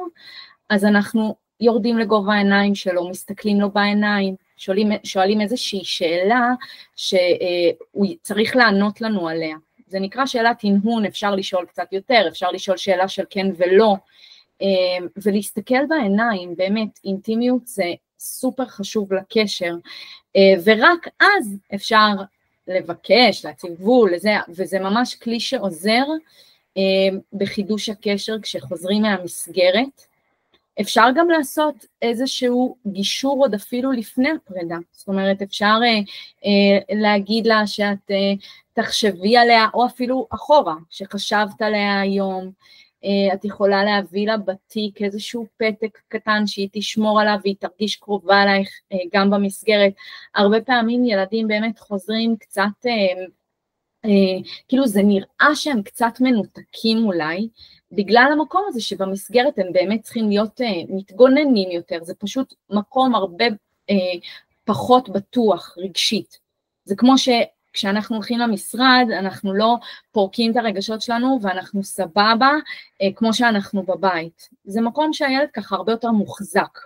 אז אנחנו יורדים לגובה העיניים שלו, מסתכלים לו בעיניים, שואלים איזושהי שאלה שהוא צריך לענות לנו עליה. זה נקרא שאלת הנהון, אפשר לשאול קצת יותר, אפשר לשאול שאלה של כן ולא, ולהסתכל בעיניים, באמת, אינטימיות זה סופר חשוב לקשר, ורק אז אפשר לבקש, להציב גבול, וזה ממש כלי שעוזר בחידוש הקשר כשחוזרים מהמסגרת. אפשר גם לעשות איזשהו גישור עוד אפילו לפני הפרידה, זאת אומרת אפשר להגיד לה שאת תחשבי עליה, או אפילו אחורה, שחשבת עליה היום, את יכולה להביא לה בתיק איזשהו פתק קטן שהיא תשמור עליו והיא תרגיש קרובה עלייך גם במסגרת. הרבה פעמים ילדים באמת חוזרים קצת, כאילו זה נראה שהם קצת מנותקים אולי, בגלל המקום הזה שבמסגרת הם באמת צריכים להיות מתגוננים יותר, זה פשוט מקום הרבה פחות בטוח רגשית. זה כמו כשאנחנו הולכים למשרד, אנחנו לא פורקים את הרגשות שלנו, ואנחנו סבבה, כמו שאנחנו בבית. זה מקום שהילד ככה הרבה יותר מוחזק,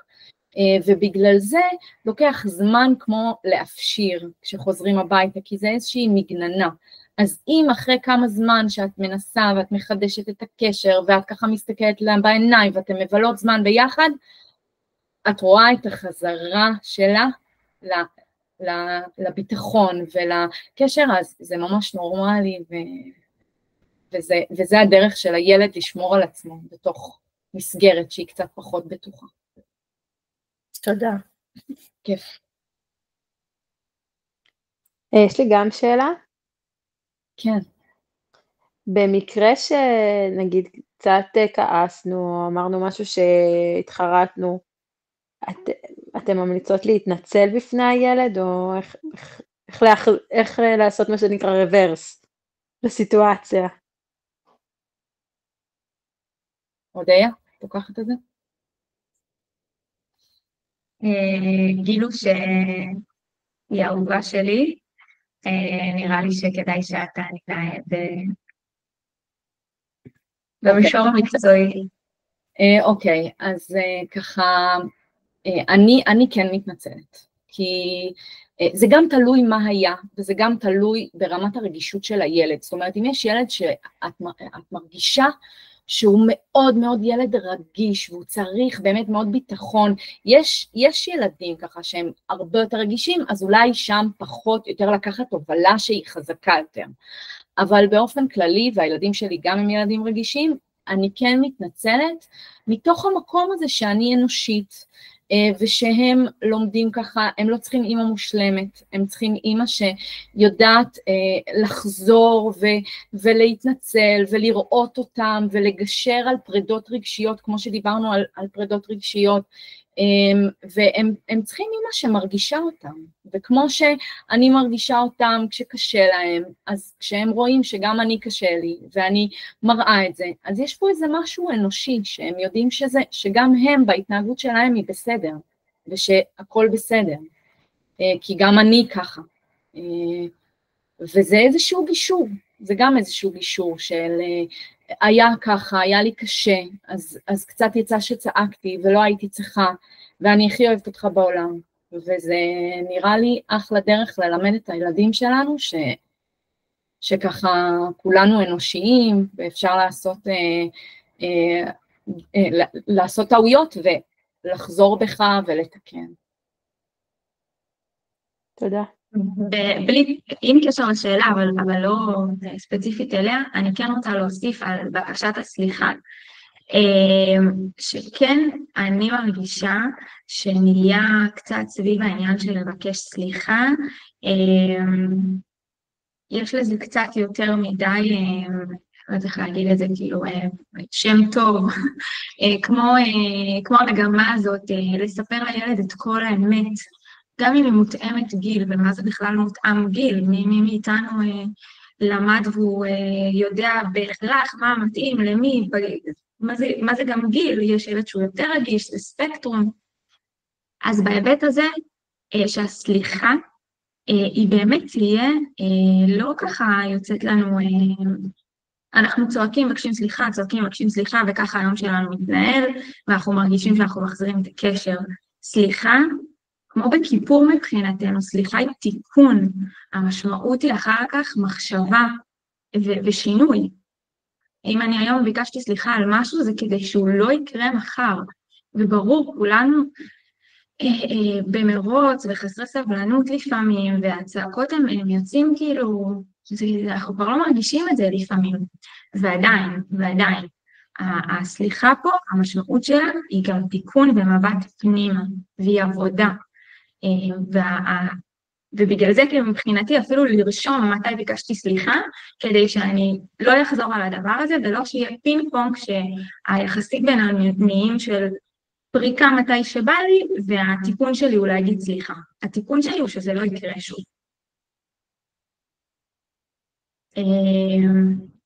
ובגלל זה לוקח זמן כמו להפשיר, כשחוזרים הביתה, כי זה איזושהי מגננה. אז אם אחרי כמה זמן שאת מנסה, ואת מחדשת את הקשר, ואת ככה מסתכלת לה בעיניים, ואתם מבלות זמן ביחד, את רואה את החזרה שלה לביטחון ולקשר, אז זה ממש נורמלי, וזה הדרך של הילד לשמור על עצמו בתוך מסגרת שהיא קצת פחות בטוחה. תודה. כיף. יש לי גם שאלה. כן. במקרה שנגיד קצת כעסנו, אמרנו משהו שהתחרטנו, אתם ממליצות להתנצל בפני הילד, או איך לעשות מה שנקרא רוורס לסיטואציה? אודיה, תוקחת את זה? גילו שהיא אהובה שלי, נראה לי שכדאי שאתה נתנהג במישור המקצועי. אוקיי, אז ככה, אני כן מתנצלת, כי זה גם תלוי מה היה, וזה גם תלוי ברמת הרגישות של הילד. זאת אומרת, אם יש ילד שאת מרגישה שהוא מאוד מאוד ילד רגיש, והוא צריך באמת מאוד ביטחון, יש ילדים ככה שהם הרבה יותר רגישים, אז אולי שם פחות יותר לקחת תובלה שהיא חזקה יותר. אבל באופן כללי, והילדים שלי גם הם ילדים רגישים, אני כן מתנצלת מתוך המקום הזה שאני אנושית, ושהם לומדים ככה, הם לא צריכים אימא מושלמת, הם צריכים אימא שיודעת לחזור ולהתנצל ולראות אותם ולגשר על פרדות רגשיות, כמו שדיברנו על פרדות רגשיות, והם צריכים אימא שמרגישה אותם, וכמו שאני מרגישה אותם כשקשה להם, אז כשהם רואים שגם אני קשה לי ואני מראה את זה, אז יש פה איזה משהו אנושי שהם יודעים שגם הם בהתנהגות שלהם היא בסדר, ושהכל בסדר, כי גם אני ככה, וזה איזשהו גישור, זה גם איזשהו גישור של היה ככה, היה לי קשה, אז קצת יצא שצעקתי ולא הייתי צריכה, ואני הכי אוהבת אותך בעולם, וזה נראה לי אחלה דרך ללמד את הילדים שלנו, שככה כולנו אנושיים, ואפשר לעשות טעויות ולחזור בך ולתקן. תודה. עם קשר לשאלה, אבל לא ספציפית אליה, אני כן רוצה להוסיף על בקשת הסליחה, שכן אני מרגישה שנהיה קצת סביב העניין של לבקש סליחה, יש לזה קצת יותר מדי, לא צריך להגיד את זה כאילו שם טוב, כמו המגמה הזאת, לספר לילד את כל האמת, גם אם היא מותאמת גיל, ומה זה בכלל מותאם גיל, מי מאיתנו למד והוא יודע בהכרח מה מתאים, למי, מה זה גם גיל, יש ילד שהוא יותר רגיש, זה ספקטרום. אז בהיבט הזה, שהסליחה, היא באמת תהיה, לא ככה יוצאת לנו, אנחנו צועקים, מבקשים סליחה, צועקים, מבקשים סליחה, וככה היום שלנו מתנהל, ואנחנו מרגישים שאנחנו מחזירים את הקשר. סליחה, כמו בכיפור מבחינתנו, סליחה היא תיקון, המשמעות היא אחר כך מחשבה ושינוי. אם אני היום ביקשתי סליחה על משהו, זה כדי שהוא לא יקרה מחר, וברור, כולנו במרוץ וחסרי סבלנות לפעמים, והצעקות הם יוצאים כאילו, אנחנו כבר לא מרגישים את זה לפעמים, ועדיין, הסליחה פה, המשמעות שלה היא גם תיקון ומבט פנימה, והיא עבודה, ובגלל זה כאילו מבחינתי אפילו לרשום מתי ביקשתי סליחה, כדי שאני לא אחזור על הדבר הזה, ולא שיהיה פינג פונג שהיחסים בינינו נהיים של פריקה מתי שבא לי, והתיקון שלי הוא להגיד סליחה. התיקון שלי הוא שזה לא יקרה שוב.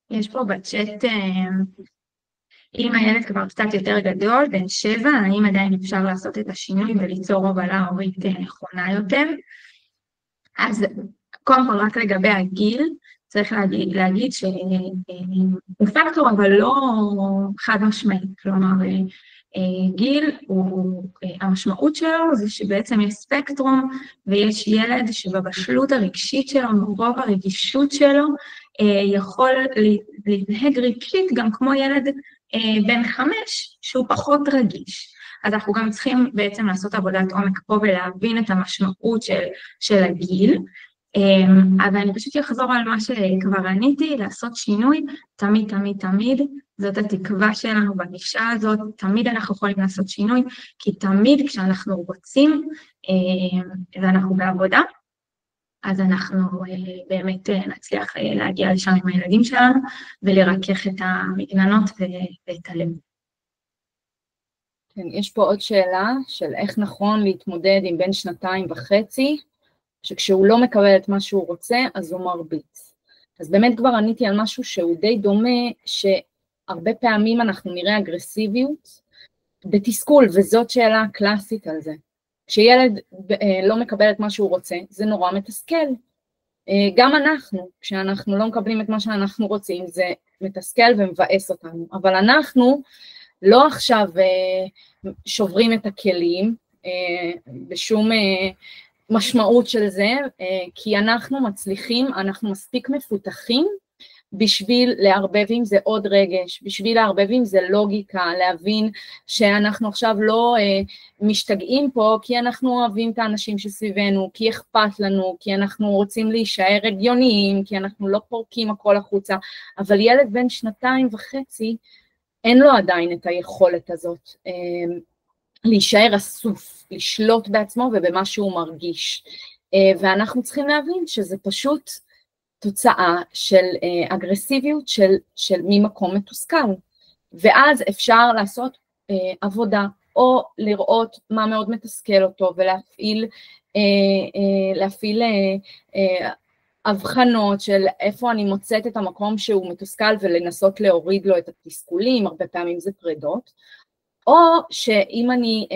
יש פה בצ'אט, אם הילד כבר קצת יותר גדול, בן 7, האם עדיין אפשר לעשות את השינוי וליצור הובלה הורית נכונה יותר? אז קודם כל רק לגבי הגיל, צריך להגיד שהוא פקטור, אבל לא חד משמעי. כלומר, גיל, המשמעות שלו זה שבעצם יש ספקטרום, ויש ילד שבבשלות הרגשית שלו, מרוב הרגישות שלו, יכול להתנהג רגשית גם כמו ילד בן 5, שהוא פחות רגיש. אז אנחנו גם צריכים בעצם לעשות עבודת עומק פה ולהבין את המשמעות של הגיל, אבל אני פשוט אחזור על מה שכבר עניתי, לעשות שינוי, תמיד, זאת התקווה שלנו בגישה הזאת, תמיד אנחנו יכולים לעשות שינוי, כי תמיד כשאנחנו רוצים ואנחנו בעבודה, אז אנחנו באמת נצליח להגיע לשם עם הילדים שלנו, ולרכך את המגננות ואת הלב. כן, יש פה עוד שאלה של איך נכון להתמודד עם בן 2.5, שכשהוא לא מקבל את מה שהוא רוצה, אז הוא מרביץ. אז באמת כבר עניתי על משהו שהוא די דומה, שהרבה פעמים אנחנו נראה אגרסיביות בתסכול, וזאת שאלה קלאסית על זה. כשילד לא מקבל את מה שהוא רוצה, זה נורא מתסכל. גם אנחנו, כשאנחנו לא מקבלים את מה שאנחנו רוצים, זה מתסכל ומבאס אותנו. אבל אנחנו לא עכשיו שוברים את הכלים בשום המשמעות של זה, כי אנחנו מצליחים, אנחנו מספיק מפותחים, בשביל לערבב עם זה עוד רגש, בשביל לערבב עם זה לוגיקה, להבין שאנחנו עכשיו לא משתגעים פה, כי אנחנו אוהבים את האנשים שסביבנו, כי אכפת לנו, כי אנחנו רוצים להישאר הגיוניים, כי אנחנו לא פורקים הכל החוצה, אבל ילד בן 2.5, אין לו עדיין את היכולת הזאת, להישאר אסוף, לשלוט בעצמו ובמה שהוא מרגיש, ואנחנו צריכים להבין שזה פשוט, תוצאה של אגרסיביות של ממקום מתוסכל, ואז אפשר לעשות עבודה, או לראות מה מאוד מתסכל אותו, ולהפעיל הבחנות של איפה אני מוצאת את המקום שהוא מתוסכל, ולנסות להוריד לו את התסכולים, הרבה פעמים זה פרדות, או שאם אני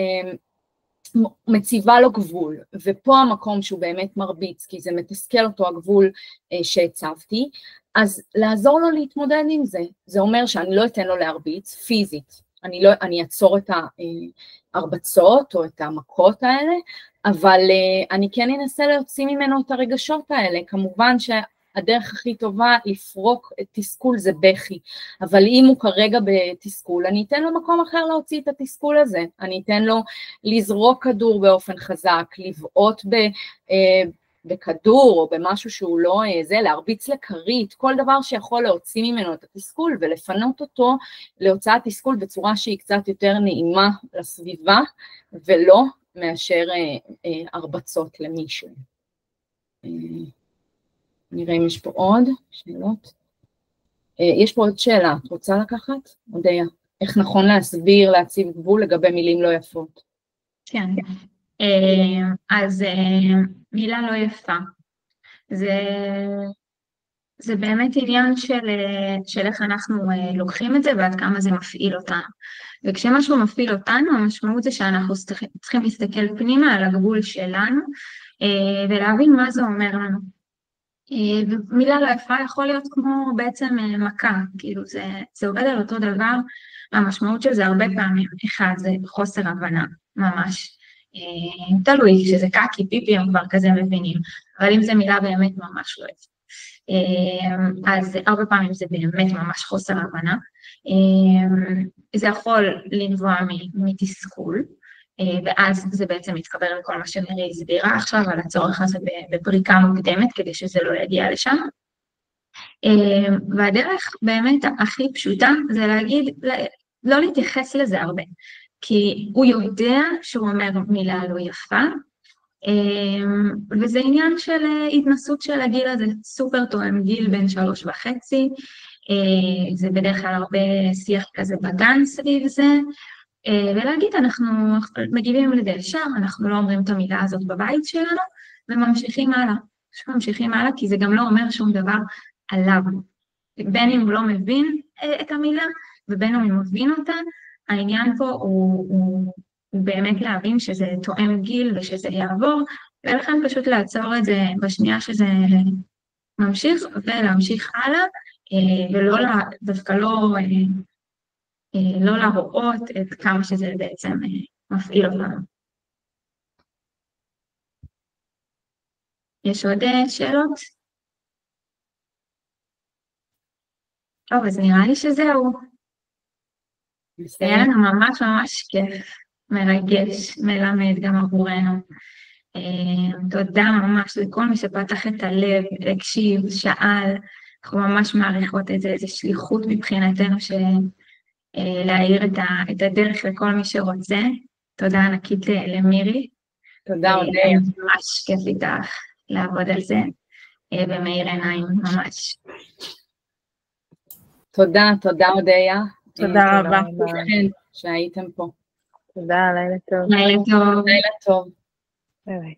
מציבה לו גבול, ופה המקום שהוא באמת מרביץ, כי זה מתסכל אותו הגבול שהצבתי, אז לעזור לו להתמודד עם זה. זה אומר שאני לא אתן לו להרביץ פיזית, אני אעצור את ההרבצות או את המכות האלה, אבל אני כן אנסה להוציא ממנו את הרגשות האלה. כמובן שהדרך הכי טובה לפרוק את תסכול זה בכי, אבל אם הוא כרגע בתסכול, אני אתן לו מקום אחר להוציא את התסכול הזה, אני אתן לו לזרוק כדור באופן חזק, לבעוט בכדור או במשהו שהוא לא זה, להרביץ לקרית, כל דבר שיכול להוציא ממנו את התסכול ולפנות אותו להוצאת תסכול בצורה שהיא קצת יותר נעימה לסביבה, ולא מאשר הרבצות למישהו. נראה אם יש פה עוד שאלות. יש פה עוד שאלה, את רוצה לקחת? אודיה, איך נכון להסביר, להציב גבול לגבי מילים לא יפות? כן, אז מילה לא יפה, זה באמת עניין של איך אנחנו לוקחים את זה ועד כמה זה מפעיל אותנו. וכשמשהו מפעיל אותנו, המשמעות זה שאנחנו צריכים להסתכל פנימה על הגבול שלנו, ולהבין מה זה אומר לנו. ומילה לא יפה יכול להיות כמו בעצם מכה, כאילו זה עובד על אותו דבר, המשמעות של זה הרבה פעמים, אחד זה חוסר הבנה, ממש. תלוי, שזה קקי, פיפי, הם כבר כזה מבינים, אבל אם זה מילה באמת ממש לא יפה. אז הרבה פעמים זה באמת ממש חוסר הבנה, זה יכול לנבוע מתסכול, ואז זה בעצם מתחבר לכל מה שמירי הסבירה עכשיו, על הצורך הזה בפריקה מוקדמת, כדי שזה לא יגיע לשם. והדרך באמת הכי פשוטה זה להגיד, לא להתייחס לזה הרבה, כי הוא יודע שהוא אומר מילה לא יפה, וזה עניין של התנסות של הגיל הזה, סופר תואם גיל בין 3.5, זה בדרך כלל הרבה שיח כזה בגן סביב זה, ולהגיד אנחנו מגיבים לזה ישר, אנחנו לא אומרים את המילה הזאת בבית שלנו, וממשיכים הלאה, ממשיכים הלאה, כי זה גם לא אומר שום דבר עליו, בין אם הוא לא מבין את המילה, ובין אם הוא מבין אותה, העניין פה הוא באמת להבין שזה תואם גיל ושזה יעבור, ולכן פשוט לעצור את זה בשנייה שזה ממשיך, ולהמשיך הלאה, ולא דווקא לא להראות את כמה שזה בעצם מפעיל אותנו. יש עוד שאלות? טוב, אז נראה לי שזהו. היה לנו ממש ממש כיף, מרגש, מלמד גם עבורנו. תודה ממש לכל מי שפתח את הלב, הקשיב, שאל, אנחנו ממש מעריכות את זה, איזו שליחות מבחינתנו להאיר את הדרך לכל מי שרוצה. תודה ענקית למירי. תודה אודיה. ממש כיף איתך לעבוד על זה, במאיר עיניים ממש. תודה אודיה. תודה רבה. שהייתם פה. תודה, לילה טוב. לילה טוב. לילה טוב. ביי.